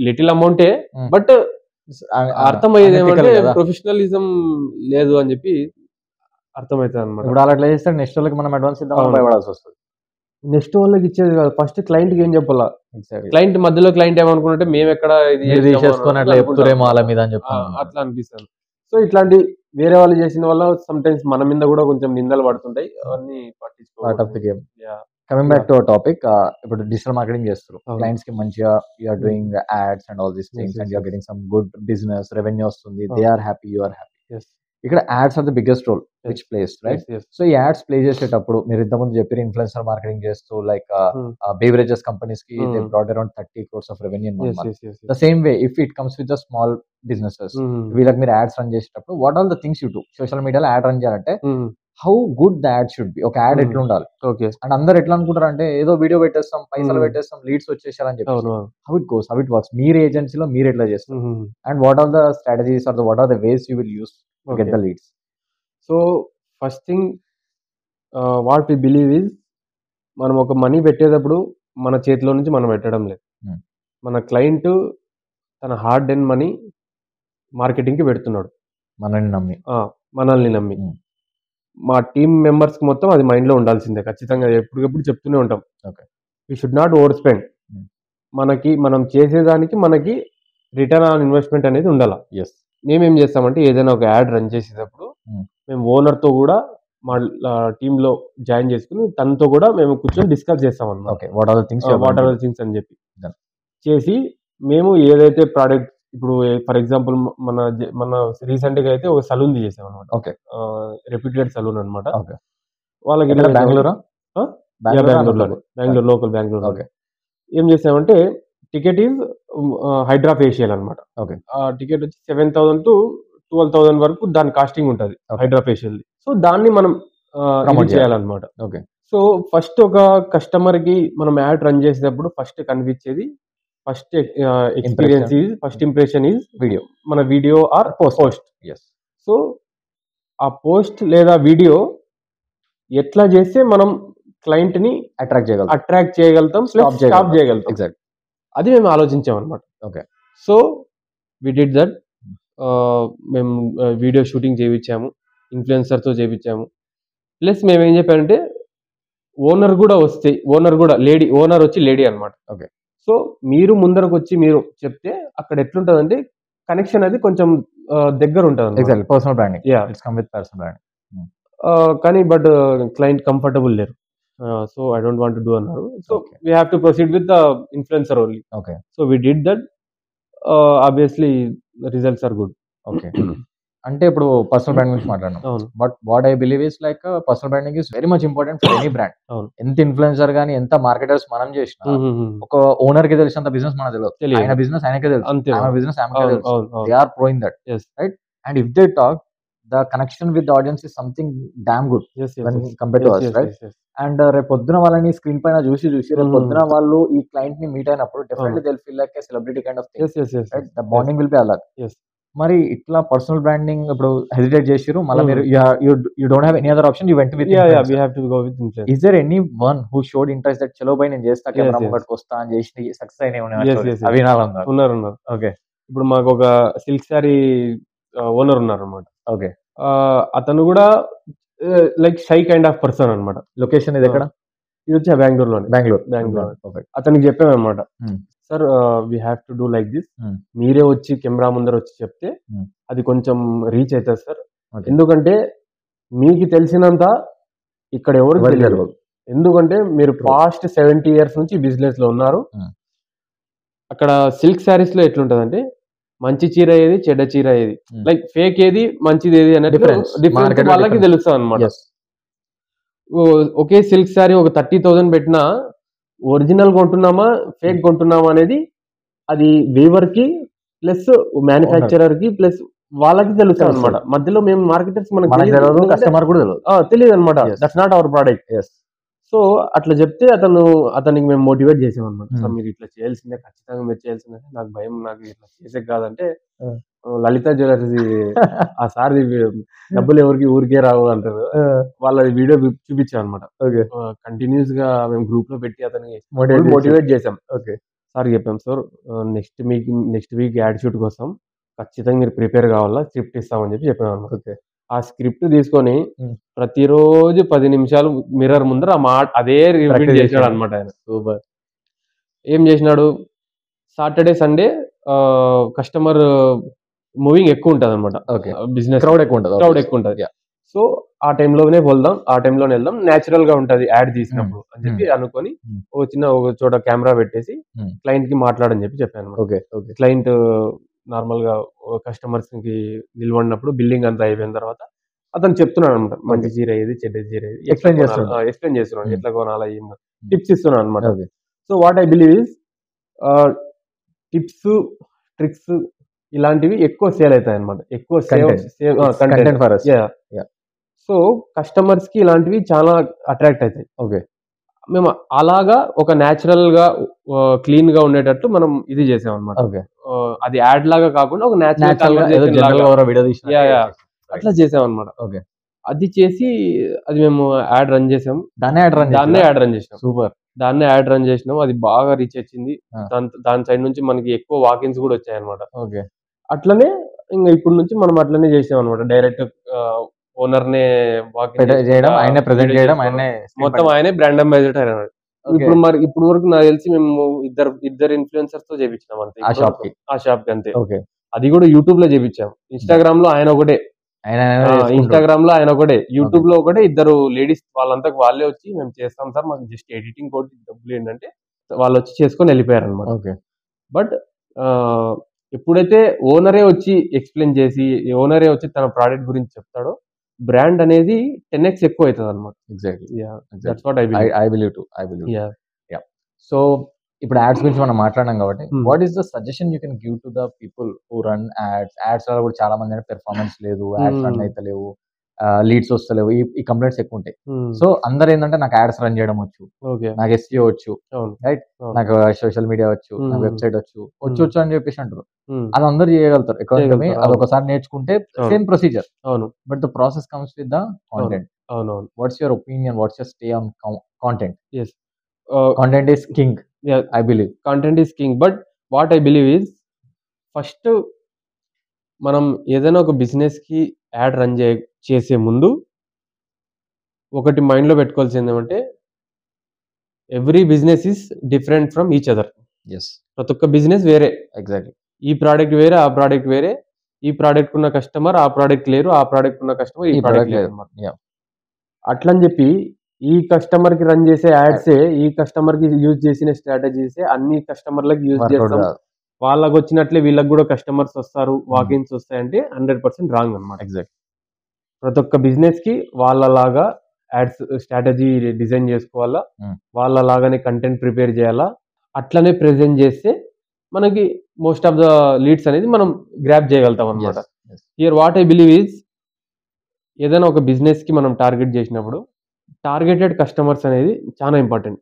లిటిల్ అమౌంటే. హ్మ్. బట్ అర్థమయ్యేదేమంటే అనెతికల్ కదా! ప్రొఫెషనలిజం లేదు అని చెప్పి అర్థమైతదనమాట. ఇప్పుడు ఆళ్ళు అట్లా చేస్తే నెక్స్ట్ వాళ్ళకి మనం అడ్వాన్స్ ఇద్దామని అవును. భయపడాల్సొస్తది. నెక్స్ట్ వాళ్ళకి ఇచ్చేది కాదు. ఫస్ట్ క్లయింట్‌కి ఏం చెప్పాలా? ఎగ్జాక్ట్‌లీ. క్లయింట్ ఏమనుకుంటే మేమెక్కడ ఇది మీరు చేసినాము తీసేసుకొని అట్లా చెప్తుర్రేమో ఆళ్ళ మీద అని చెప్పనుకుంటారు. అట్లా అనిపిస్తది. సో, ఇట్లాంటి వేరే వాళ్ళు చేసిన వల్ల సమ్‌టైమ్స్ మన మీద గూడా కొంచెం నిందలు పడుతుంటాయి. అవన్నీ పార్ట్ ఆఫ్ పట్టించుకోకూడదు. The game. Yeah! Coming back yeah! To our topic ఇప్పుడు డిజిటల్ మార్కెటింగ్ చేస్తుర్రు. అవును. క్లయింట్స్‌కి మంచిగా you are hmm. Doing ads and all these yes. Things and yes. You are yes. Getting some good business revenue వస్తుంది. దే అవును. Are happy. You are happy. Yes. ఇక్కడ ads are the biggest role yes. Which place right. Yes. Yes. So ఈ యాడ్స్ ప్లే చేసేటప్పుడు మీరు ఇంతకుముందు చెప్పారు ఇన్‌ఫ్లుయెన్సర్ మార్కెటింగ్ చేస్తూ లైక్ హ్మ్. బేవరేజెస్ కంపెనీస్‌కి they hmm. Brought around 30 crores of revenue in 1 yes. Month. Yes. Yes. The yes. Same way if it comes with the small businesses hmm. వీళ్ళకి మీరు యాడ్స్ రన్ చేసేటప్పుడు what are the things you do? Social మీడియాలో యాడ్ రన్ చేయాలంటే hmm. How good the ad should be. ఒక యాడ్ హ్మ్. ఎట్లుండాలి? ఓకే. అండ్ అందరూ ఎట్లా అనుకుంటారంటే ఏదో వీడియో పెట్టేస్తాం, పైసలు హ్మ్. పెట్టేస్తాం, లీడ్స్ వచ్చేసారని చెప్పేసి. అవును. అవును. How it goes? How it works? మీరు ఏజెన్సీలో మీరు ఎట్లా చేస్తారు? హుహుహు. And what are the strategies or what are the ways you will use to get okay. The leads? So, first thing what we believe is మనం ఒక మనీ పెట్టేటప్పుడు మన చేతిలో నుంచి మనం పెట్టడం లేదు. హ్మ్. మన క్లయింట్ తన హార్డ్ ఎర్న్ మనీ మార్కెటింగ్‌కి పెడుతున్నాడు. మనల్ని నమ్మి. ఆ! మనల్ని నమ్మి. హ్మ్. మా టీమ్ మెంబర్స్‌కి మొత్తం అది మైండ్‌లో ఉండాల్సిందే. ఖచ్చితంగా ఎప్పటికప్పుడు చెప్తూనే ఉంటాం. Okay. We should not over spend. Hmm. మనం చేసేదానికి మనకి రిటర్న్ ఆన్ ఇన్వెస్ట్‌మెంట్ అనేది ఉండాల. యెస్. మేమేం చేస్తామంటే ఏదైనా ఒక యాడ్ రన్ చేసేటప్పుడు హ్మ్. మేము ఓనర్‌తో గూడా మా టీమ్‌లో జాయిన్ చేసుకొని తనతో గూడా మేము కూర్చొని డిస్కస్ చేస్తామన్నమాట. Okay. What are the things you are what going are to the do? Things అని చెప్పి. డన్. చేసి మేము ఏదైతే ప్రొడక్ట్ ఇప్పుడు ఫర్ ఎగ్జాంపుల్ మన రీసెంట్‌గా అయితే ఒక సలూన్ తీసేసామన్నమాట. ఓకే. రెప్యూటెడ్ సలూన్ అన్నమాట. ఓకే. వాళ్ళకి ఎక్కడ ఏం చేసామంటే బెంగుళూరా? ఆ! యాహ్! బెంగుళూరా? బెంగుళూరులోనే. అనంతపూర్? బెంగుళూరు లోకల్ బెంగుళూరులోనే. ఓకే. ఏం చేసామంటే టికెట్ ఈజ్ హైడ్రా ఫేషియల్ అన్నమాట. ఓకే. ఆ టికెట్ వచ్చి 7,000-12,000 వరకు దాని కాస్టింగ్ ఉంటది. ఓకే. హైడ్రా ఫేషియల్‌ది. సో, దాన్ని మనం ఇది ప్రమోట్ చేయాలి. చేయాలన్నమాట. ఓకే. సో, ఫస్ట్ ఒక కస్టమర్‌కి మనం యాడ్ రన్ చేసేటప్పుడు ఫస్ట్ కనిపించేది impression, first impression is video, మన video or post. Yes. So, ఆ పోస్ట్ లేదా వీడియో ఎట్లా చేస్తే మనం క్లయింట్‌ని అట్రాక్ట్ చేయగలుగుతాం. అట్రాక్ట్ చేయగలుగుతాం. ప్లస్ స్టాప్ చేయగలుగుతాం. ఎగ్జాక్ట్. అది మేము ఆలోచించామన్నమాట. Okay. So, we did that. మేము వీడియో షూటింగ్ చేపిచ్చాము. ఇన్‌ఫ్లుయెన్సర్‌తో చేపిచ్చాము. ప్లస్ మేమేం చెప్పామంటే ఓనర్ వచ్చి లేడీ అన్నమాట. ఓకే. సో, మీరు ముందరకొచ్చి మీరు చెప్తే అక్కడ ఎట్లుంటదంటే కనెక్షన్ అది కొంచెం దగ్గరుంటదన్నమాట. Exactly. Personal branding. Yeah! It's come with personal branding. Hmm. కానీ క్లయింట్ కంఫర్టబుల్ లేరు. So, I don't want to do అన్నారు. So, okay. We have to proceed with the influencer only. Okay. So, we did that. Obviously results are good. Okay. అంటే ఇప్పుడు పర్సనల్ బ్రాండ్ గురించి మాట్లాడినాం. అవును. But what I believe is like personal branding is very much important for any brand. అవును. ఎంత ఇన్‌ఫ్లుయెన్సర్ గాని, ఎంత మార్కెటర్స్ మనం చేసినా, హుహుహు. ఒక ఓనర్‌కి తెలిసినంత బిజినెస్ మనకు తెలవదు. తెలియదు. ఆయన బిజినెస్ ఆయనకే తెలుసు. అంతే ఆమె మరి. బిజినెస్ ఆమెకే అవును. తెలుసు. అవును. దే అవును. Are pro in that. Yes. Right? And if they talk the connection with the audience is something damn good yes, yes, when yes, compared to yes, us, yes, right? yes, yes. And రేపు పొద్దున వాళ్ళని స్క్రీన్ పైన చూసి రేపు Mm. పొద్దున వాళ్ళు ఈ క్లయింట్ ని మీట్ అయినప్పుడు డెఫినెట్లీ అవును. They feel like A celebrity kind of thing, Yes, yes, yes, right? yes, the yes, bonding will be అలా. yes. మరి ఇట్లా పర్సనల్ బ్రాండింగ్ ఇప్పుడు హెసిటేట్ చేసిరు, మళ్ళీ Mm. మీరు you don't have any other option, you went with Yeah, we influencer. have to go with influence. Is there any one who showed interest that చలో బై నేను చేస్తా, Yes, కెమెరా yes. ముంగట్కి వస్తా అని చేసి సక్సెస్ అయినా Yes, yes, yes. అవి వినాలన్నారు. ఉన్నారు. ఓకే ఇప్పుడు మాకు ఒక సిల్క్ శారీ ఓనర్ ఉన్నారన్నమాట. ఓకే. అతను కూడా like shy kind of person అన్నమాట. లొకేషన్ ఇది ఎక్కడ? ఇది వచ్చి బెంగళూరులోనే. బెంగళూరు. అతనికి చెప్పామన్నమాట, Hmm. Sir we have to do like this, Hmm. మీరే వచ్చి కెమెరా ముందర వచ్చి చెప్తే Hmm. అది కొంచెం రీచ్ అవుతుంది సార్. Okay. ఎందుకంటే మీకు తెలిసినంత ఇక్కడ ఎవరికి ఎవరికి తెలియదు. తెలియదు. ఎందుకంటే మీరు True. పాస్ట్ 70 years నుంచి బిజినెస్ లో ఉన్నారు. Hmm. అక్కడ సిల్క్ శారీస్ లో ఎట్లుంటదంటే మంచి చీర ఏది, చెడ్డ చీర ఏది, Hmm. లైక్ ఫేక్ ఏది, మంచిది ఏది అనేది Difference. డిఫరెన్స్ Market లో వాళ్ళకి difference. తెలుస్తుంది అనమాట. Yes. ఒకే సిల్క్ శారీ ఒక 30,000 పెట్టినా ఒరిజినల్ కొంటున్నామా ఫేక్ కొంటున్నామా అనేది అది వీవర్ కి ప్లస్ మ్యానుఫ్యాక్చరర్ కి ప్లస్ వాళ్ళకి తెలుస్తుంది అనమాట. మధ్యలో మేము మార్కెటర్స్ మనకు తెలియదు, కస్టమర్ కూడా తెలియదు. తెలియదు అనమాట. Yes. That's not our product. Yes. So అట్లా చెప్తే అతనికి మేము మోటివేట్ చేసాం అనమాట. Hmm. సార్ మీరు ఇట్లా చేయాల్సిందే, ఖచ్చితంగా మీరు చేయాల్సిందే, నాకు భయం, నాకు ఇట్లా చేసే కాదంటే Hmm. లలిత జ్యువెలర్స్ ఆ సార్ డబ్బులు ఎవరికి ఊరికే రావు అంటారు. వాళ్ళ వీడియో చూపించాం అనమాట. ఓకే. కంటిన్యూస్ గా మేము గ్రూప్ లో పెట్టి అతనికి Motivate మోటివేట్ చేసాం. ఓకే. సార్ చెప్పాం, sir next week ad shoot కోసం ఖచ్చితంగా మీరు ప్రిపేర్ కావాలా, స్క్రిప్ట్ ఇస్తామని చెప్పాం అనమాట. ఓకే. ఆ స్క్రిప్ట్ తీసుకొని Hmm. ప్రతిరోజు 10 నిమిషాలు మిర్రర్ ముందర అదే రిపీట్ Practice చేసినాడు చేశాడు. అనమాట ఆయన. సూపర్. ఏం చేసినాడు, సాటర్డే సండే కస్టమర్ మూవింగ్ ఎక్కువ ఉంటుంది అనమాట. ఓకే. బిజినెస్ క్రౌడ్ ఎక్కువ ఉంటుంది. క్రౌడ్ ఎక్కువ ఉంటుంది. Yeah. సో ఆ టైంలోనే వెళ్దాం, నేచురల్ గా ఉంటది యాడ్ తీసినప్పుడు అని చెప్పి అనుకొని Hmm. ఒక చోట కెమెరా పెట్టేసి Hmm. క్లయింట్ కి మాట్లాడని చెప్పాను. ఓకే. ఓకే. క్లయింట్ నార్మల్ గా కస్టమర్స్ కి నిలబడినప్పుడు బిల్లింగ్ అంతా అయిపోయిన తర్వాత అతను చెప్తున్నాడు అనమాట, మంచి చీర ఏది, చెడ్డ చీర ఏది, Explain చేస్తున్నాడు. ఎక్స్ప్లెయిన్ చేస్తున్నాడు, Hmm. ఎట్లా కొనాలా, టిప్స్ ఇస్తున్నాడు అనమాట. Okay. So what I believe is tips, tricks ఇలాంటివి ఎక్కువ సేల్ అవుతాయి అనమాట. ఎక్కువ content for us. Yeah. So customers కి ఇలాంటివి చాలా అట్రాక్ట్ అవుతాయి. ఓకే. మేము అలాగా ఒక న్యాచురల్ గా క్లీన్ గా ఉండేటట్టు మనం ఇది చేసాం అనమాట. ఓకే. అది యాడ్ లాగా కాకుండా ఒక నేచురల్ గా ఏదో న్యాచురల్ జనరల్ గా ఎవరో వీడియో తీసిన Yeah, yeah. అట్లా చేసాం అనమాట. ఓకే. అది చేసి అది మేము యాడ్ రన్ చేసాం. దాన్నే యాడ్ రన్ చేసినాం. సూపర్. దాన్నే యాడ్ రన్ చేసినాం. అది బాగా రీచ్ వచ్చింది. Ah. దాని సైడ్ నుంచి మనకి ఎక్కువ వాకిన్స్ కూడా వచ్చాయి అనమాట. ఓకే. అట్లనే ఇంకా ఇప్పుడు నుంచి మనం అట్లనే చేసాం అనమాట. డైరెక్ట్ ఓనర్ నే చేయడం, ఆయనే ప్రెజెంట్ చేయడం, ఆయనే మొత్తం ఆయనే బ్రాండ్ అంబాసిడర్ అన్నాడు. ఇప్పుడు వరకు నాకు తెలిసి మేము ఇద్దరు ఇన్ఫ్లుయెన్సర్స్ తో చేపించినాం అంతే ఆ షాప్ కి అంతే. ఓకే. అది కూడా యూట్యూబ్ లో చేపించాం. ఇన్స్టాగ్రామ్ లో ఆయన ఒకటే, ఇన్స్టాగ్రామ్ లో ఆయన ఒకటే, యూట్యూబ్ లో ఒకటే. ఇద్దరు లేడీస్ వాళ్ళంతా వాళ్ళే వచ్చి మేము చేస్తాం సార్, మాకు జస్ట్ ఎడిటింగ్ కోడ్ డబ్బులు ఏంటంటే వాళ్ళు వచ్చి చేసుకొని వెళ్ళిపోయారు అనమాట. ఓకే. బట్ ఎప్పుడైతే ఓనరే వచ్చి ఎక్స్ప్లెయిన్ చేసి ఓనరే వచ్చి తన ప్రోడక్ట్ గురించి చెప్తాడో బ్రాండ్ అనేది 10x ఎక్కువ అవుతుంది అనమాట. Exactly. That's what I believe. So ఇప్పుడు యాడ్స్ గురించి మనం మాట్లాడాం కాబట్టి Hmm. What is the suggestion you can give to the people who run ads వల్ల కూడా చాలా మంది పెర్ఫార్మెన్స్ లేదు, యాడ్స్ రన్ అయితే లేవు, లీడ్స్ వస్తలేవు, ఈ కంప్లైంట్స్ ఎక్కువ ఉంటాయి. సో అందరు ఏంటంటే నాకు యాడ్స్ రన్ చేయడం వచ్చు, ఓకే. నాకు SEO వచ్చు, అవును. రైట్, అవును. నాకు సోషల్ మీడియా వచ్చు, నాకు Hmm. వెబ్సైట్ వచ్చు అని చెప్పేసి అంటారు. Hmm. అది అందరు చేయగలుగుతారు. ఎకానమీ చేయగలుగుతారు. అది ఒకసారి నేర్చుకుంటే అవును. సేమ్ ప్రొసీజర్, అవును. But the process comes with the content. అవునవును. What's your opinion, what's your stay on content? Yes. Content is king, Yeah. I believe. Content is king, but what I believe is first మనం ఏదైనా ఒక బిజినెస్ కి యాడ్ రన్ చేసే ముందు ఒకటి మైండ్ లో పెట్టుకోవాల్సింది ఏమంటే every business is different from each other. Yes, ప్రతి ఒక్క బిజినెస్ వేరే. ఎగ్జాక్ట్లీ. ఈ ప్రోడక్ట్ వేరే, ఆ ప్రోడక్ట్ వేరే, ఈ ప్రోడక్ట్ ఉన్న కస్టమర్ ఆ ప్రోడక్ట్ లేరు, ఆ ప్రోడక్ట్ ఉన్న కస్టమర్ ఈ ప్రోడక్ట్ లేరు అన్నమాట. అట్లని చెప్పి ఈ కస్టమర్ కి రన్ చేసే యాడ్సే, ఈ కస్టమర్ కి యూజ్ చేసిన స్ట్రాటజీసే అన్ని కస్టమర్లకు యూజ్ చేస్తాం, వాళ్ళకి వచ్చినట్లే వీళ్ళకి కూడా కస్టమర్స్ వస్తారు, వాకిన్స్ వస్తాయంటే 100% రాంగ్ అన్నమాట. ఎగ్జాక్ట్. ప్రతి ఒక్క బిజినెస్ కి వాళ్ళలాగా యాడ్స్ స్ట్రాటజీ డిజైన్ చేసుకోవాలా, వాళ్ళలాగానే కంటెంట్ ప్రిపేర్ చేయాలా, అట్లనే ప్రెజెంట్ చేస్తే మనకి మోస్ట్ ఆఫ్ ద లీడ్స్ అనేది మనం గ్రాప్ చేయగలుగుతాం అనమాట. Here what I believe is ఏదైనా ఒక బిజినెస్కి మనం టార్గెట్ చేసినప్పుడు టార్గెటెడ్ కస్టమర్స్ అనేది చాలా important.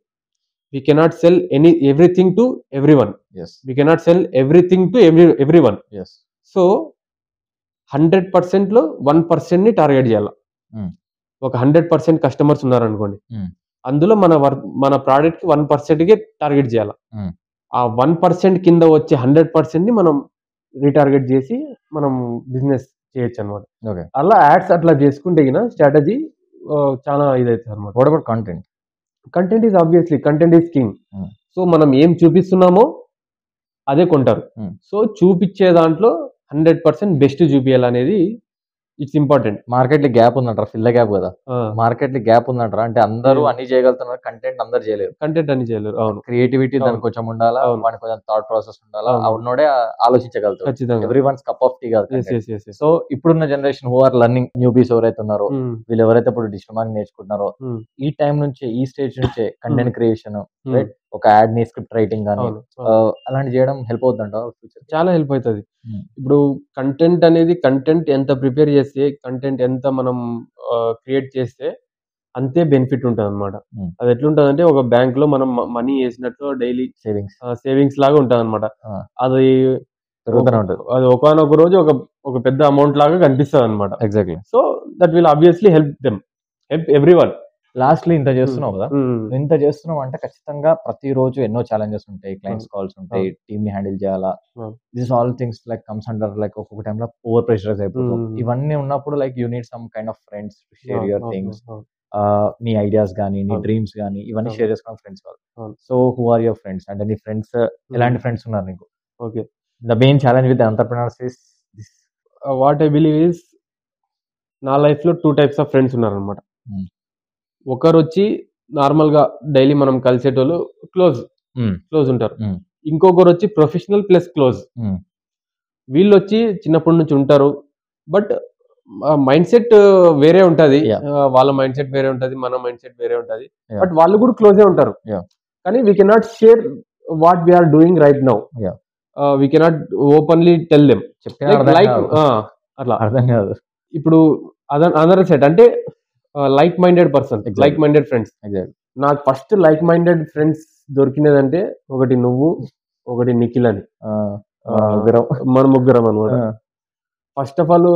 We cannot sell everything to everyone. Yes we cannot sell everything to everyone. Yes so 100%లో 1%ని టార్గెట్ చేయాలి. ఒక 100% కస్టమర్స్ ఉన్నారనుకోండి, అందులో మన ప్రోడక్ట్కి 1%కే టార్గెట్ చేయాలి. ఆ 1% కింద వచ్చే 100%ని మనం రీటార్గెట్ చేసి మనం బిజినెస్ చేయొచ్చు అనమాట. ఓకే. అలా యాడ్స్ అట్లా చేసుకుంటే స్ట్రాటజీ చాలా ఇదవుతుంది అనమాట. What about content? Content is obviously content is king. So మనం ఏం చూపిస్తున్నామో అదే కొంటారు. సో చూపించే దాంట్లో 100% బెస్ట్ చూపించాలనేది ఇట్స్ ఇంపార్టెంట్. మార్కెట్ గ్యాప్ ఉందంటారా? ఫిల్ ద గ్యాప్ కదా, మార్కెట్ గ్యాప్ ఉందంటారా? అంటే అందరూ అన్ని చేయగలుగుతున్నారు, కంటెంట్ అందరు చేయలేరు. కంటెంట్ అన్ని చేయలేరు. అవును. క్రియేటివిటీ దానికి కొంచెం ఉండాలా, వానికి కొంచెం థాట్ ప్రాసెస్ ఉండాలా, ఉన్నోడే ఆలోచించగలుగుతారు. ఖచ్చితంగా. Every one's cup of tea కాదు. సో ఇప్పుడున్న generation who are learning newbies ఎవరైతే ఉన్నారో, వీళ్ళు ఎవరైతే ఇప్పుడు డిజిటల్ మార్కెటింగ్ నేర్చుకుంటున్నారో, ఈ టైం నుంచి ఈ స్టేజ్ నుంచే కంటెంట్ క్రియేషన్, ఒక యాడ్ ని స్క్రిప్ట్ రైటింగ్ కానీ అలాంటి చేయడం హెల్ప్ అవుతుందంట. చాలా హెల్ప్ అవుతుంది. ఇప్పుడు కంటెంట్ ఎంత ప్రిపేర్ చేస్తే, కంటెంట్ ఎంత మనం క్రియేట్ చేస్తే అంతే బెనిఫిట్ ఉంటుంది అనమాట. అది ఎట్లుంటది అంటే ఒక బ్యాంక్ లో మనం మనీ వేసినట్లు డైలీ సేవింగ్స్ లాగా ఉంటుంది అనమాట. అది అది ఒకనొక రోజు ఒక పెద్ద అమౌంట్ లాగా కనిపిస్తుంది అనమాట. Exactly. So that will obviously help everyone. Lastly ఇంత చేస్తున్నావు కదా, ఇంత చేస్తున్నావు అంటే ఖచ్చితంగా ప్రతిరోజు ఎన్నో ఛాలెంజెస్ ఉంటాయి, క్లయింట్స్ కాల్స్ ఉంటాయి, టీమ్ ని హ్యాండిల్ చేయాలా. This all things like comes under like ఒక్కొక్క టైంలో ఓవర్ ప్రెషరైజ్ అయిపోతాం. ఇవన్నీ ఉన్నప్పుడు like you need some kind of friends to share your things, నీ ఐడియాస్ కానీ నీ డ్రీమ్స్ కానీ ఇవన్నీ షేర్ చేసుకున్న ఫ్రెండ్స్ వాళ్ళు. So who are your friends? అంటే నీ ఫ్రెండ్స్ ఎలాంటి ఫ్రెండ్స్ ఉన్నారు నీకు? Okay. The main challenge with entrepreneurs is this. What I believe is నా లైఫ్ లో 2 టైప్స్ ఆఫ్ ఫ్రెండ్స్ ఉన్నారనమాట. ఒకరు వచ్చి నార్మల్ గా డైలీ మనం కలిసేటోళ్ళు క్లోజ్ ఉంటారు. ఇంకొకరు వచ్చి ప్రొఫెషనల్ ప్లస్ క్లోజ్. వీళ్ళు వచ్చి చిన్నప్పటి నుంచి ఉంటారు, బట్ మైండ్ సెట్ వేరే ఉంటది. వాళ్ళ మైండ్ సెట్ వేరే ఉంటది, మన మైండ్ సెట్ వేరే ఉంటది. బట్ వాళ్ళు కూడా క్లోజే ఉంటారు. కానీ we cannot share what we are doing right now. We cannot openly tell them. అట్లా అర్థం కాదు. ఇప్పుడు అదర్ సెట్ అంటే like minded person, like minded friends. నాకు ఫస్ట్ లైక్ మైండెడ్ ఫ్రెండ్స్ దొరికినదంటే ఒకటి నువ్వు, ఒకటి నిఖిల్ అని. మన ముగ్గురం అనమాట. ఫస్ట్ ఆఫ్ ఆల్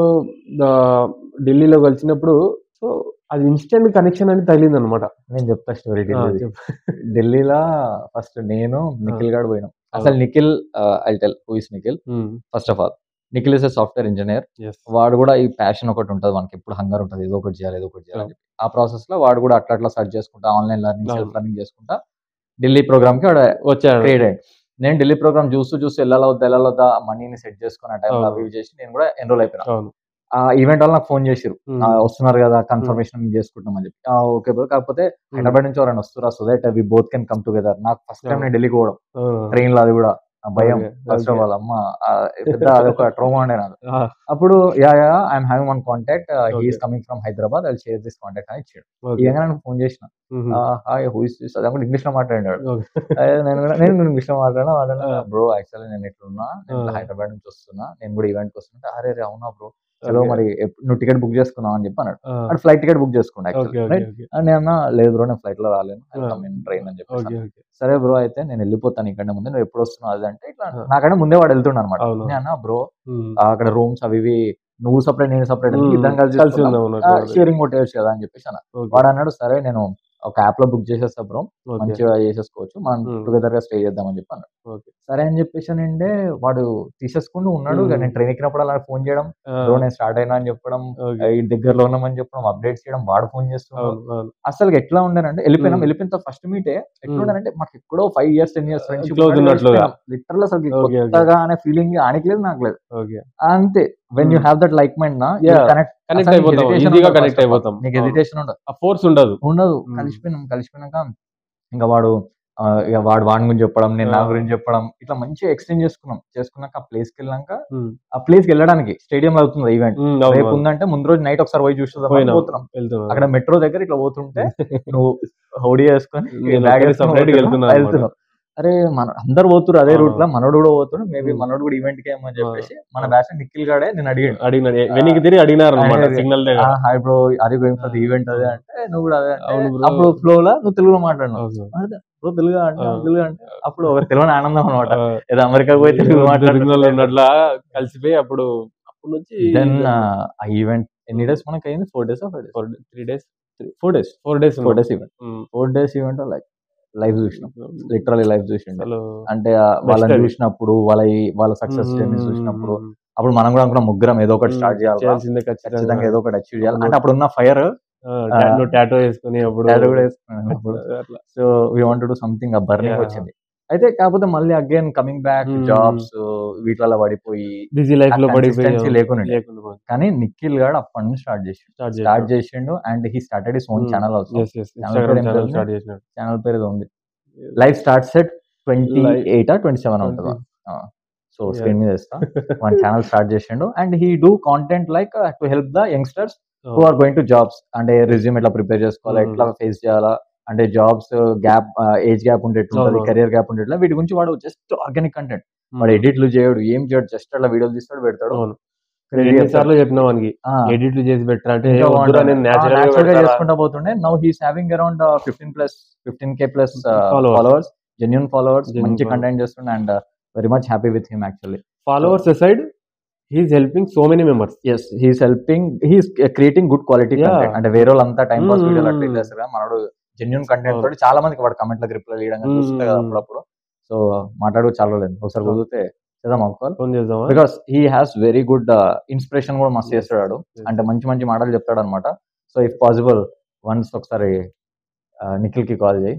ఢిల్లీలో కలిసినప్పుడు సో అది ఇన్స్టెంట్ కనెక్షన్ అని తగిలింది అనమాట. నేను చెప్తా స్టోరీ. ఢిల్లీలో ఫస్ట్ నేను నిఖిల్ గాడు పోయినాం. అసలు Nikhil, I tell who is Nikhil. First of all Nikhil is a software engineer. వాడు కూడా ఈ ప్యాషన్ ఒకటి ఉంటుంది, మనకి ఎప్పుడు హంగర్ ఉంటుంది, ఏదో ఒకటి చేయాలి. ఆ ప్రాసెస్ లో వాడు కూడా అట్లా సర్చ్ చేసుకుంటా, ఆన్లైన్ లెర్నింగ్, సెల్ఫ్ లెర్నింగ్ చేసుకుంటా ఢిల్లీ ప్రోగ్రామ్ కి వాడు వచ్చాడు. ట్రేడ్ అయ్యి నేను ఢిల్లీ ప్రోగ్రామ్ చూస్తూ వెళ్ళాలొద్దా మనీని సెట్ చేసుకుని ఆ టైంలో అవి చేసి నేను కూడా ఎన్రోల్ అయిపోయినా. ఆ ఈవెంట్ వాళ్ళు నాకు ఫోన్ చేసిరు, వస్తున్నారు కదా కన్ఫర్మేషన్ చేసుకుంటాం అని చెప్పి. ఓకే బ్రో, కాకపోతే హైదరాబాద్ నుంచి ఎవరైనా వస్తురా so that we both can come together. నాకు ఫస్ట్ టైం నేను ఢిల్లీకి పోవడం ట్రైన్ లో, అది కూడా భయం. ఫస్ట్ ఆఫ్ ఆల్ అమ్మ పెద్ద అదొక ట్రోమా ఉండే నాకు. అప్పుడు I'm having one contact, he is coming from Hyderabad, I will share this contact అని ఇచ్చాడు. ఇక నేను ఫోన్ చేసిన, హాయ్ హూ ఇస్ దిస్, అది ఇంగ్లీష్ లో మాట్లాడాడు. నేను ఇంగ్లీష్ లో మాట్లాడినా, బ్రో యాక్చువల్లీ నేను ఇట్లున్నా, నేను హైదరాబాద్ నుంచి వస్తున్నా, నేను కూడా ఈవెంట్ కి వస్తున్నా. అరే అవునా బ్రో, చలో మరి నువ్వు టికెట్ బుక్ చేసుకున్నావు అని చెప్పి అన్నాడు. అటు ఫ్లైట్ టికెట్ బుక్ చేసుకున్నా యాక్చువల్లీ. నేను అన్నా లేదు బ్రో, నేను ఫ్లైట్ లో రాలేను, ట్రైన్ అని చెప్పి. సరే బ్రో, అయితే నేను వెళ్ళిపోతాను ఇక్కడ ముందే, నువ్వు ఎప్పుడు వస్తున్నావు అది అంటే. ఇట్లా నాకంటే ముందే వాడు వెళ్తుండ అనమాట. నేను అన్నా బ్రో అక్కడ రూమ్స్ అవి నువ్వు సపరేట్ నేను సపరేట్ ఇద్దరం కలిసి షేరింగ్ కొట్టేయచ్చు కదా అని చెప్పేసి అన్న. వాడు అన్నాడు సరే నేను ఒక యాప్ లో బుక్ చేసేస్తా బ్రో, మంచిగా చేసేసుకోవచ్చు, మనం టుగెదర్ గా స్టే చేద్దామని చెప్పి అన్నాడు. సరే అని చెప్పేసి అంటే వాడు తీసేసుకుంటూ ఉన్నాడు. నేను ట్రైన్ ఎక్కినప్పుడు అలా ఫోన్ చేయడం, బ్రో నేను స్టార్ట్ అయినా అని చెప్పడం, ఈ దగ్గరలో ఉన్నామని చెప్పడం, అప్డేట్స్ చేయడం, వాడు ఫోన్ చేస్తున్నాడు. అసలు ఎట్లా ఉండేనంటే వెళ్ళిపోయిన ఫస్ట్ మీటే ఎట్లా ఉండేనంటే మాకు ఎక్కడో 5 years 10 years ఫ్రెండ్షిప్ లిటరల్ అసలు కొత్తగా అనే ఫీలింగ్ ఆనికి లేదు, నాకు లేదు. అంతే. When you have that like mind నా కనెక్ట్ అయిపోతాం, నీకు హెసిటేషన్ ఉండదు, ఫోర్స్ ఉండదు. కలిసిపోయినాక ఇంకా వాడు వాడి గురించి చెప్పడం, నేను నా గురించి చెప్పడం, ఇట్లా మంచిగా ఎక్స్చేంజ్ చేసుకున్నాక ఆ ప్లేస్ కి వెళ్ళాక, ఆ ప్లేస్ కి వెళ్ళడానికి స్టేడియం లో అవుతుంది ఈవెంట్, రేపు ఉందంటే ముందు రోజు నైట్ ఒకసారి పోయి చూస్తున్నాం. అక్కడ మెట్రో దగ్గర ఇట్లా పోతుంటే నువ్వు హోడీ వేసుకొని వెళ్తున్నావు. అరే మన అందరు పోతురు అదే ఆ. రూట్ లో, మనోడు కూడా పోతుడు, మేబీ ఉమ్. మనోడు కూడా ఈవెంట్ కి ఏమని చెప్పేసి మన ఆ. బ్యాచ్ నిఖిల్ గాడే నేను అడిగాడు, అడిగినాడు వెనక్కి తిరిగి అడిగినారు అనమాట అదే, సిగ్నల్ దగ్గర. Hi bro are you going for the event అదే అంటే, నువ్వు కూడా అదే అంటే, అవును బ్రో. అప్పుడు ఫ్లో లో నువ్వు తెలుగులో మాట్లాడినావు, అవును. బ్రో తెలుగు అంటే ఆ. తెలుగు అంటే అప్పుడు ఒక తెలియని ఆనందం అనమాట, ఆ. ఏదో అమెరికాకి పోయి తెలుగు సిగ్నల్ మాట్లాడుతున్నట్టు. ఉన్నట్లా కలిసిపోయి అప్పుడు నుంచి దెన్ ఆ ఈవెంట్ ఎన్ని డేస్ మనకి అయింది, 4 days 5 days 3 days 4 days 4 days 4 days event 4 days event like live చూసినాం, లిటరలీ లైవ్ చూసిండే. అసలు అంటే వాళ్ళని అది. చూసినప్పుడు వాళ్ళ సక్సెస్ జర్నీ చూసినప్పుడు అప్పుడు మనం కూడా అనుకున్నాం ముగ్గురం ఏదో ఒకటి స్టార్ట్ చేయాలి, చేయాల్సిందే ఖచ్చితంగా ఏదో ఒకటి అచీవ్ చేయాలి. అవును. అంటే అప్పుడు ఉన్న ఫైర్ నువ్వు టాటో వేసుకుని అప్పుడు కూడా వేసుకున్నాను అప్పుడు. అట్లా. So we want to do something, ఆ బర్నింగ్ Yeah. వచ్చింది. అయితే కాకపోతే మళ్ళీ అగైన్ కమింగ్ బ్యాక్ జాబ్స్ వీటిలో పడిపోయి బిజీ లైఫ్ లో కన్సిస్టెన్సీ లేకుండా. లేకుండా కానీ నిఖిల్ గాడు అప్పటి నుంచి స్టార్ట్ చేసిండు and he started his own channel also. Instagram channel start చేసినాడు. ఛానల్ పేరు ఏదో ఉంది, లైఫ్ స్టార్ట్స్ ఎట్ 28 or 27 ఉంటుందా. సో స్క్రీన్ మీద ఇస్తా, వన్ ఛానల్ స్టార్ట్ చేసిండు and he do content like to help the youngsters who are going to jobs. అంటే రిజ్యూమ్ ఎట్లా ప్రిపేర్ చేసుకోవాలా, ఎట్లా ఫేస్ చేయాలా, అంటే జాబ్స్ గ్యాప్, ఏజ్ గ్యాప్ ఉండేట్టు, కెరియర్ గ్యాప్ ఉండేట్లా, వీటి గురించి వాడు జస్ట్ ఆర్గానిక్ కంటెంట్, వాడు ఎడిట్లు చేయడు, ఏం చేయడు, జస్ట్ అట్లా వీడియోలు తీస్తాడు పెడతాడు. ఎన్నిసార్లు చెప్పినా మనకి ఎడిట్లు చేసి పెట్టరా అంటే నేచురల్ గా చేసుకుంటా పోతుండే. Now he's having around 15K plus followers, genuine followers, మంచి కంటెంట్ చేస్తుండే and very much happy with him actually. Followers aside he's helping so many members. Yes, he's creating good quality content. అంటే వేరే వాళ్ళంతా టైం పాస్ వీడియోలు అట్లా చేస్తారు కదా, మనోడు జెన్యూన్ కంటెంట్ తోటి చాలా మందికి వాడు కమెంట్లకు రిప్లై చేయడం చూస్తే కదా అప్పుడప్పుడు. సో మాట్లాడు చాలా లేదు, ఒకసారి కుదిరితే చేద్దాం అనుకోవాలి, because he has very good inspiration కూడా మస్తు చేస్తాడు, అంటే మంచి మంచి మాటలు చెప్తాడు అనమాట. సో ఇఫ్ పాసిబుల్ వన్స్ ఒకసారి నిఖిల్ కి కాల్ చేయి.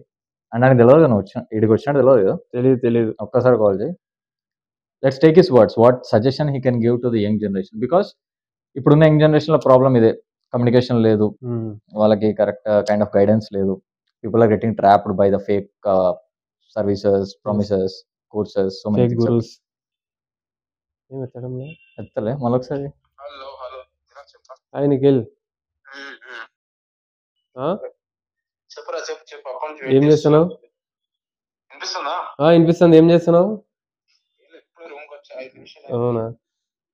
అండ్ నాకు తెలియదు నువ్వు ఇక్కడికి వచ్చినట్టు తెలియదు, ఒక్కసారి కాల్ చేయి. Let's take his words, what suggestion he can give to the young generation. Because ఇప్పుడున్న యంగ్ జనరేషన్ లో ప్రాబ్లం ఇదే, కమ్యూనికేషన్ లేదు, వాళ్ళకి కరెక్ట్ కైండ్ ఆఫ్ గైడెన్స్ లేదు. People are getting trapped by the fake services, promises, courses, so many things. ఎత్తలే మళ్ళొకసారి. హాయ్ నిఖిల్, ఏం చేస్తున్నావు? వినిపిస్తుంది, ఏం చేస్తున్నావు? అవునా,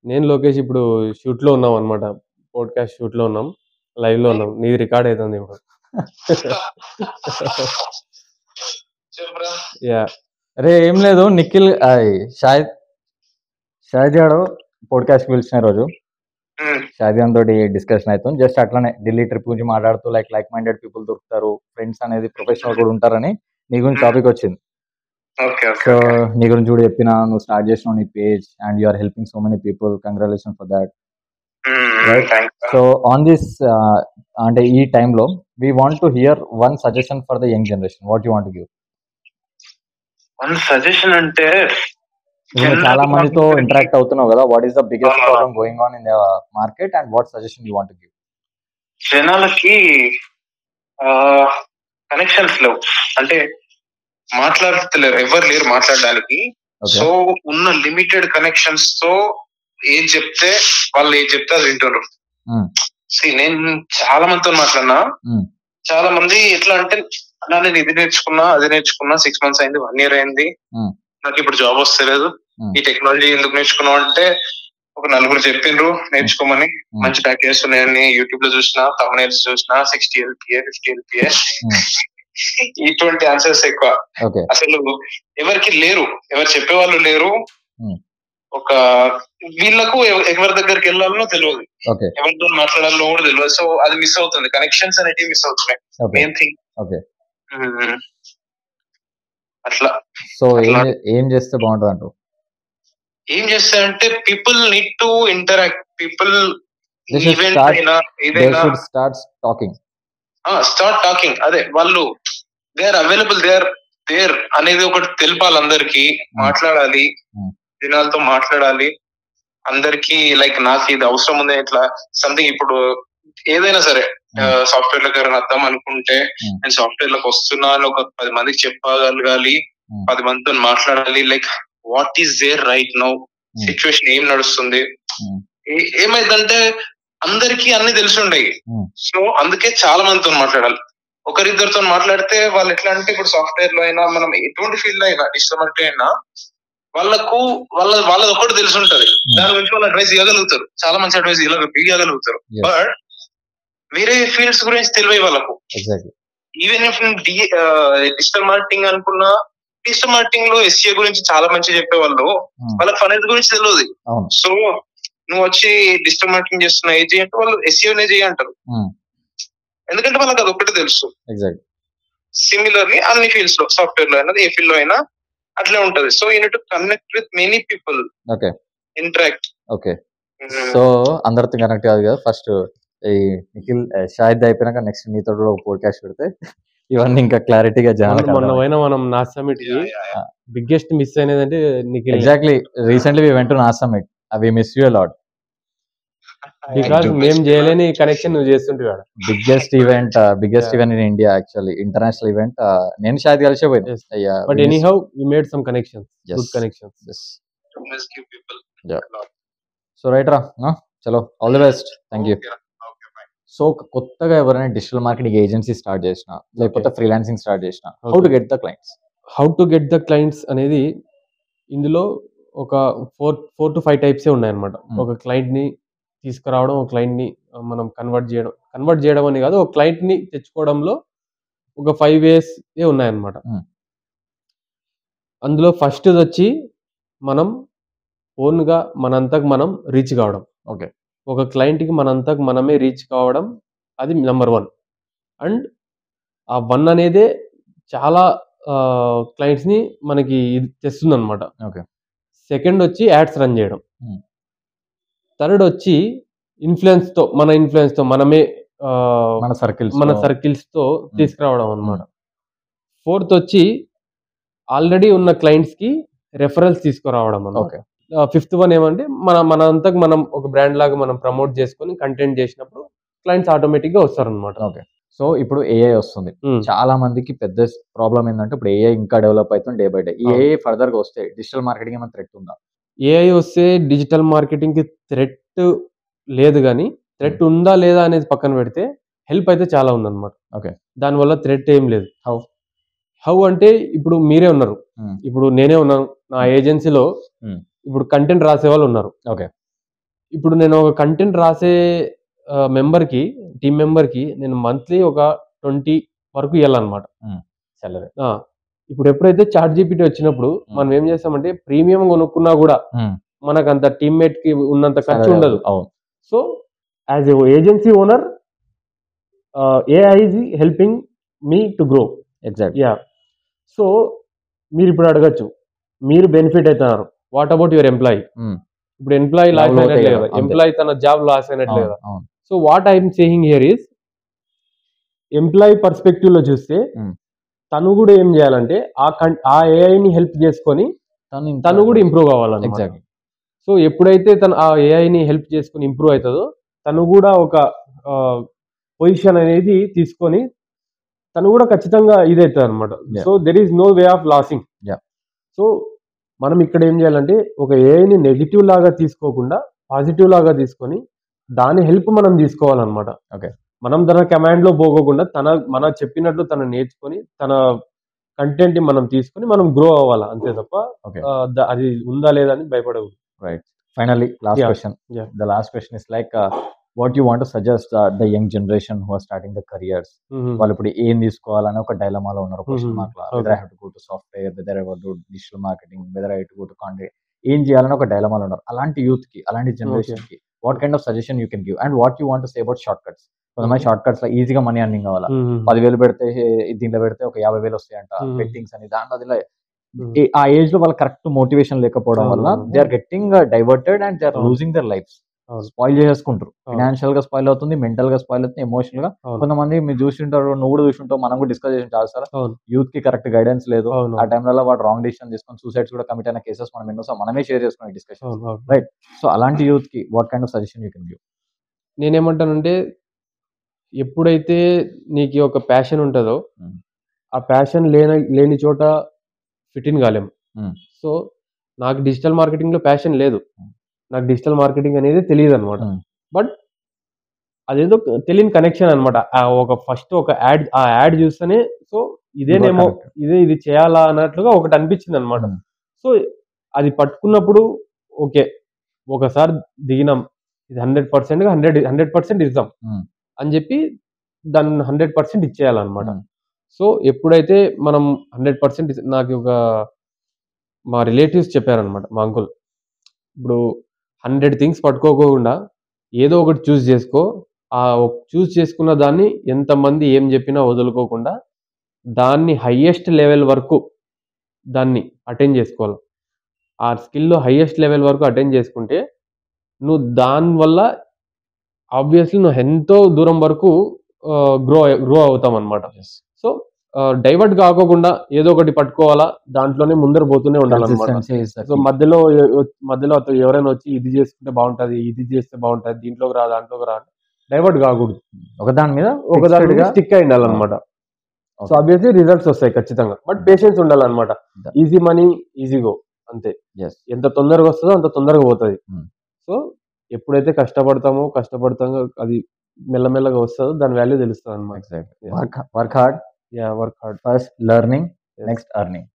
నేను లోకేష్ ఇప్పుడు షూట్ లో ఉన్నాం అనమాట, పోడ్కాస్ట్ షూట్ లో ఉన్నాం, లైవ్ లో ఉన్నాం, నీది రికార్డ్ అవుతుంది ఇప్పుడు. యా, అరే ఏం లేదు, నిఖిల్ షాహిద్ గారు పోడ్కాస్ట్ పిలిచిన రోజు షాహిద్ తోటి డిస్కషన్ అవుతుంది, జస్ట్ అట్లానే ఢిల్లీ ట్రిప్ గురించి మాట్లాడుతూ లైక్ మైండెడ్ పీపుల్ దొరుకుతారు, ఫ్రెండ్స్ అనేది ప్రొఫెషనల్ కూడా ఉంటారని నీ గురించి టాపిక్ వచ్చింది. సో నీ గురించి కూడా చెప్పినా, నువ్వు స్టార్ట్ చేసినావు నీ page and you are helping so many people, congratulation for that. Right, so on this అంటే ఈ టైంలో we want to hear one suggestion for the young generation. What you want give? One suggestion అంటే చాలా మందితో ఇంటరాక్ట్ అవుతున్నావు కదా, what is the biggest problem going on in the market and what suggestion you want give? జనాలకి కనెక్షన్స్ లేవు, అంటే మాట్లాడతలేరు, ఎవరు లేరు మాట్లాడడానికి. సో ఉన్న లిమిటెడ్ కనెక్షన్స్ తో ఏది చెప్తే అది వింటారు. నేను చాలా మందితో మాట్లాడినా, చాలా మంది ఎట్లా అంటే నేను ఇది నేర్చుకున్నా, అది నేర్చుకున్నా, 6 months అయింది, 1 year అయింది, నాకు ఇప్పుడు జాబ్ వస్తలేదు, ఈ టెక్నాలజీ ఎందుకు నేర్చుకున్నావు అంటే ఒక 4 చెప్పిండ్రు నేర్చుకోమని, మంచి ప్యాకేజెస్ ఉన్నాయని యూట్యూబ్ లో చూసిన, thumbnails చూసిన, 60 LPA 50 LPA ఇటువంటి ఆన్సర్స్ ఎక్కువ. అసలు ఎవరికి లేరు, ఎవరు చెప్పేవాళ్ళు లేరు, ఒక వీళ్ళకు ఎవరి దగ్గరికి వెళ్ళాలనో తెలియదు, ఎవరితో మాట్లాడాలో కూడా తెలియదు. సో అది మిస్ అవుతుంది, కనెక్షన్స్ అనేటివి మిస్ అవుతున్నాయి, మెయిన్ థింగ్ అట్లా. సో ఏం చేస్తే బాగుంటుంది అంటారు? ఏం చేస్తారంటే people need to interact, people event అయినా ఏదైనా స్టార్ట్ టాకింగ్. అదే వాళ్ళు they are available, they are there అనేది ఒకటి తెలిపాలి అందరికి, మాట్లాడాలి, జనాలతో మాట్లాడాలి అందరికి. లైక్ నాకు ఇది అవసరం ఉంది ఇట్లా సంథింగ్. ఇప్పుడు ఏదైనా సరే సాఫ్ట్వేర్ లోకి ఎవరైనా వద్దాం అనుకుంటే నేను సాఫ్ట్వేర్ లోకి వస్తున్నా అని ఒక 10 మందికి చెప్పగలగాలి, 10 మందితో మాట్లాడాలి. Like what is there right now, situation ఏం నడుస్తుంది, ఏమైందంటే అందరికి అన్ని తెలిసి ఉండయి. సో అందుకే చాలా మందితో మాట్లాడాలి. ఒకరిద్దరితో మాట్లాడితే వాళ్ళు ఎట్లా అంటే ఇప్పుడు సాఫ్ట్వేర్ లో అయినా మనం ఎటువంటి ఫీల్డ్ అయినా డిజిటల్ మార్కెటింగ్ అయినా వాళ్ళకు వాళ్ళది ఒకటి తెలిసి ఉంటది, దాని గురించి వాళ్ళు అడ్వైస్ ఇవ్వగలుగుతారు, చాలా మంచి అడ్వైస్ ఇవ్వగలుగుతారు. బట్ వేరే ఫీల్డ్స్ గురించి తెలియదు వాళ్ళకు. ఈవెన్ ఇఫ్ డిజిటల్ మార్కెటింగ్ అనుకున్నా, డిజిటల్ మార్కెటింగ్ లో SEO గురించి చాలా మంచి చెప్పేవాళ్ళు, వాళ్ళకి ఫైనాన్స్ గురించి తెలియదు. సో నువ్వు వచ్చి డిజిటల్ మార్కెటింగ్ చేస్తున్నా ఏం చేయంటే వాళ్ళు SEOనే చేయంటారు, ఎందుకంటే వాళ్ళకి అది ఒకటి తెలుసు. సిమిలర్లీ అన్ని ఫీల్డ్స్ లో, సాఫ్ట్వేర్ లో అయినా ఏ ఫీల్డ్ లో అయినా అట్లే ఉంటది. So you need to connect with many people, interact. Okay, so అందరితో కనెక్ట్ కాదు కదా, ఫస్ట్ ఈ నిఖిల్ షాహిద్ అయిపోయినాక నెక్స్ట్ నీతో కూడా ఒక పోడ్కాస్ట్ పెడితే ఇవన్నీ ఇంకా క్లారిటీగా మొన్న పోయినా మనం నాస్ సమిట్ కి బిగ్గెస్ట్ మిస్ అయినది అంటే Nikhil. Exactly, recently we went to NAS summit, we miss you lot because మేము చేయలేని కనెక్షన్ నువ్వు చేస్తుంటే. Biggest event in India, actually international event. నేను షాహిద్ కలిసే పోయింది. But anyhow we made some connections, good connections. So right రా, చలో all the best, thank you. So కొత్తగా ఎవరైనా డిజిటల్ మార్కెటింగ్ ఏజెన్సీ స్టార్ట్ చేసినా లేకపోతే ఫ్రీలాన్సింగ్ స్టార్ట్ చేసినా, how to get the clients అనేది ఇందులో ఒక 4 to 5 టైప్సే ఉన్నాయన్నమాట. ఒక క్లయింట్ ని తీసుకురావడం, ఒక క్లయింట్ ని మనం కన్వర్ట్ చేయడం అని కాదు, ఒక క్లయింట్ ని తెచ్చుకోవడంలో ఒక 5 ways ఉన్నాయన్నమాట. అందులో ఫస్ట్ వచ్చి మనం ఓన్గా మనంతకు మనం రీచ్ కావడం. ఓకే, ఒక క్లయింట్కి మనంతకు మనమే రీచ్ కావడం, అది నెంబర్ 1. అండ్ ఆ 1 అనేదే చాలా క్లయింట్స్ని మనకి తెస్తుంది అనమాట. ఓకే, సెకండ్ వచ్చి యాడ్స్ రన్ చేయడం. థర్డ్ వచ్చి ఇన్ఫ్లుయెన్స్తో మనమే మన సర్కిల్స్తో తీసుకురావడం అనమాట. ఫోర్త్ వచ్చి ఆల్రెడీ ఉన్న క్లయింట్స్కి రెఫరల్స్ తీసుకురావడం అన్నమాట. ఫిఫ్త్ వన్ ఏమంటే మనంతకు మనం ఒక బ్రాండ్ లాగా మనం ప్రమోట్ చేసుకొని కంటెంట్ చేసినప్పుడు క్లయింట్స్ ఆటోమేటిక్ గా వస్తారనమాట. ఓకే, సో ఇప్పుడు AI వస్తుంది, చాలా మందికి పెద్ద ప్రాబ్లం ఏంటంటే ఇప్పుడు AI ఇంకా డెవలప్ అవుతుంది డే బై డే. ఈ AI ఫర్దర్ గా వస్తే డిజిటల్ మార్కెటింగ్ ఏమైనా థ్రెట్ ఉందా? AI వస్తే డిజిటల్ మార్కెటింగ్ కి థ్రెట్ లేదు, కానీ థ్రెట్ ఉందా లేదా అనేది పక్కన పెడితే హెల్ప్ అయితే చాలా ఉందన్నమాట. ఓకే, దానివల్ల థ్రెట్ ఏం లేదు. హౌ అంటే ఇప్పుడు మీరే ఉన్నారు, ఇప్పుడు నేనే ఉన్నాను, నా ఏజెన్సీలో ఇప్పుడు కంటెంట్ రాసే వాళ్ళు ఉన్నారు. ఓకే, ఇప్పుడు నేను ఒక కంటెంట్ రాసే టీమ్ మెంబర్కి నేను మంత్లీ ఒక 20 వరకు ఇవ్వాలన్నమాట సాలరీ. ఇప్పుడు ఎప్పుడైతే ChatGPT వచ్చినప్పుడు మనం ఏం చేస్తామంటే ప్రీమియం కొనుక్కున్నా కూడా మనకు అంత టీమ్మేట్ కి ఉన్నంత ఖర్చు ఉండదు. So as a agency owner, AI is helping me to grow. Exact, yeah. So మీరు ఇప్పుడు అడగచ్చు, మీరు బెనిఫిట్ అవుతున్నారు, వాట్ అబౌట్ యువర్ ఎంప్లాయీ? ఇప్పుడు ఎంప్లాయీ లాస్ అయినట్లే కదా, ఎంప్లాయీ తన జాబ్ లాస్ అయినట్లే కదా. So what I'm saying here is, employee perspective లో చూస్తే తను కూడా ఏం చేయాలంటే ఆ ఏఐని హెల్ప్ చేసుకొని తను కూడా ఇంప్రూవ్ కావాలన్నమాట. సో ఎప్పుడైతే తను ఆ ఏఐని హెల్ప్ చేసుకుని ఇంప్రూవ్ అవుతుందో తను కూడా ఒక పొజిషన్ అనేది తీసుకొని తను కూడా ఖచ్చితంగా ఇదవుతుంది అనమాట. So there is no way of losing. So మనం ఇక్కడ ఏం చేయాలంటే ఒక ఏఐని నెగిటివ్ లాగా తీసుకోకుండా పాజిటివ్ లాగా తీసుకొని దాని హెల్ప్ మనం తీసుకోవాలన్నమాట. ఓకే, మనం తన కమాండ్ లో పోకోకుండా మన చెప్పినట్లు తను నేర్చుకొని తన కంటెంట్ ని మనం తీసుకొని మనం గ్రో అవ్వాలి, అంతే తప్ప అది ఉందా లేదా అని భయపడవు. Right. Finally last question. The last question is like what you want to suggest the young generation who are starting the careers? వాళ్ళు ఇప్పుడు ఏం తీసుకోవాలని ఒక డైలమాలో ఉన్నారు, question mark law. whether I have to go to software, whether I have to do digital marketing, whether I have to go to content, ఏం చేయాలని ఒక డైలమాలో ఉన్నారు. అలాంటి యూత్ కి, అలాంటి జనరేషన్ కి what kind of suggestion you can give and what you want to say about shortcuts? కొంతమంది షార్ట్ కట్స్ లో ఈజీగా మనీ అర్నింగ్ కావాలా, 10,000 పెడితే దీంట్లో పెడితే ఒక 50,000 వస్తాయంట, బెట్టింగ్స్ అని దాంట్లో ఆ ఏజ్ లో వాళ్ళ కరెక్ట్ మోటివేషన్ లేకపోవడం వల్ల they are getting diverted and they are losing their life. Spoil చేసేసుకుంటారు, ఫైనాన్షియల్ గా స్పాయిల్ అవుతుంది, మెంటల్ గా స్పాయిల్ అవుతుంది, ఎమోషనల్ గా. కొంతమంది మీరు చూసింటారు, నువ్వు కూడా చూసింటావు, మనం కూడా డిస్కస్ చేసిన చాలా సార్, యూత్ కి కరెక్ట్ గైడెన్స్ లేదు. ఆ టైంలో వాడు రాంగ్ డిసిషన్ తీసుకొని సూసైడ్స్ కూడా కమిట్ అయిన కేసెస్ మనం ఎన్నోసార్లు మనమే షేర్ చేసుకున్నాం డిస్కషన్. రైట్. సో అలాంటి యూత్ కి what kind of suggestion you can give? నేనేమంటానంటే, ఎప్పుడైతే నీకు ఒక ప్యాషన్ ఉంటుందో ఆ ప్యాషన్ లేని చోట ఫిట్ ఇన్ కాలేము. సో నాకు డిజిటల్ మార్కెటింగ్ లో ప్యాషన్ లేదు, నాకు డిజిటల్ మార్కెటింగ్ అనేది తెలియదు అనమాట. బట్ అదేదో తెలియని కనెక్షన్ అనమాట. ఒక ఫస్ట్ ఒక ఆ యాడ్ చూస్తేనే సో ఇదేనేమో, ఇది చేయాలా అన్నట్లుగా ఒకటి అనిపించింది అనమాట. సో అది పట్టుకున్నప్పుడు ఓకే, ఒకసారి దిగినాం, ఇది 100% ఇద్దాం అని చెప్పి దాన్ని 100% ఇచ్చేయాలన్నమాట. సో ఎప్పుడైతే మనం 100% నాకు మా రిలేటివ్స్ చెప్పారనమాట, మా అంకుల్, ఇప్పుడు 100 థింగ్స్ పట్టుకోకుండా ఏదో ఒకటి చూస్ చేసుకో, ఆ చూస్ చేసుకున్న దాన్ని ఎంతమంది ఏం చెప్పినా వదులుకోకుండా దాన్ని హైయెస్ట్ లెవెల్ వరకు దాన్ని అటెండ్ చేసుకోవాలి. ఆ స్కిల్లో హైయెస్ట్ లెవెల్ వరకు అటెండ్ చేసుకుంటే నువ్వు దానివల్ల ఆబ్వియస్లీ నువ్వు ఎంతో దూరం వరకు గ్రో అవుతాం అనమాట. సో డైవర్ట్ కాకోకుండా ఏదో ఒకటి పట్టుకోవాలా, దాంట్లోనే ముందర పోతూనే ఉండాలన్నమాట. సో మధ్యలో ఎవరైనా వచ్చి ఇది చేసుకుంటే బాగుంటది, ఇది చేస్తే బాగుంటది, దీంట్లోకి రా దాంట్లోకి రా, డైవర్ట్ కాకూడదు, ఒకదాని మీద స్టిక్ అయి ఉండాలన్నమాట. సో ఆబ్వియస్లీ రిజల్ట్స్ వస్తాయి ఖచ్చితంగా, బట్ పేషెన్స్ ఉండాలన్నమాట. ఈజీ మనీ ఈజీ గో, అంతే. ఎంత తొందరగా వస్తుందో అంత తొందరగా పోతుంది. సో ఎప్పుడైతే కష్టపడతామో అది మెల్లమెల్లగా వస్తుందో దాని వాల్యూ తెలుస్తుంది అనమాట. Work hard, first learning, next earning.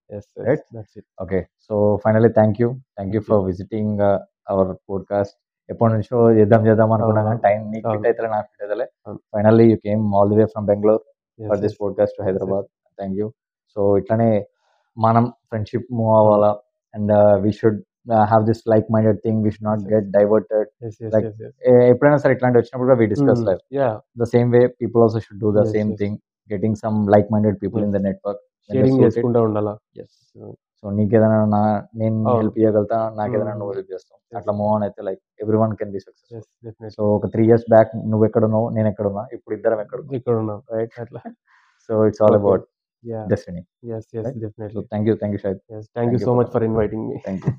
Right? That's it. Okay, so finally thank you for visiting our podcast. ఎప్పటి నుంచో చేద్దాం అనుకున్నా కానీ టైం నీకు ఫిట్ అయితే నాకు ఫిట్ అయితే. Finally you came all the way from Bengaluru for this podcast to Hyderabad. Thank you. So ఇట్లానే మనం ఫ్రెండ్షిప్ మూవ్ అవ్వాలా, and we should have this like minded thing, we should not get diverted. ఎప్పుడైనా సరే ఇట్లాంటి వచ్చినప్పుడు కూడా we discuss like the same way people also should do the same thing, getting some like minded people in the network, sharing చేసుకుంటూ ఉండాలా. సో నీకేదైనా నేను హెల్ప్ చేయగలుగుతా, నాకేదైనా నువ్వు హెల్ప్ చేస్తావు, అట్లా మూవ్ ఆన్ అయితే like every one can be successful. So ఒక 3 years బ్యాక్ నువ్వు ఎక్కడున్నావు, నేను ఎక్కడున్నా, ఇప్పుడు ఇద్దరం ఎక్కడున్నాం, రైట్? అట్లా. So it's all about destiny. Yes, definitely. So thank you Shahid. Yes, thank you so much for inviting me. Thank you.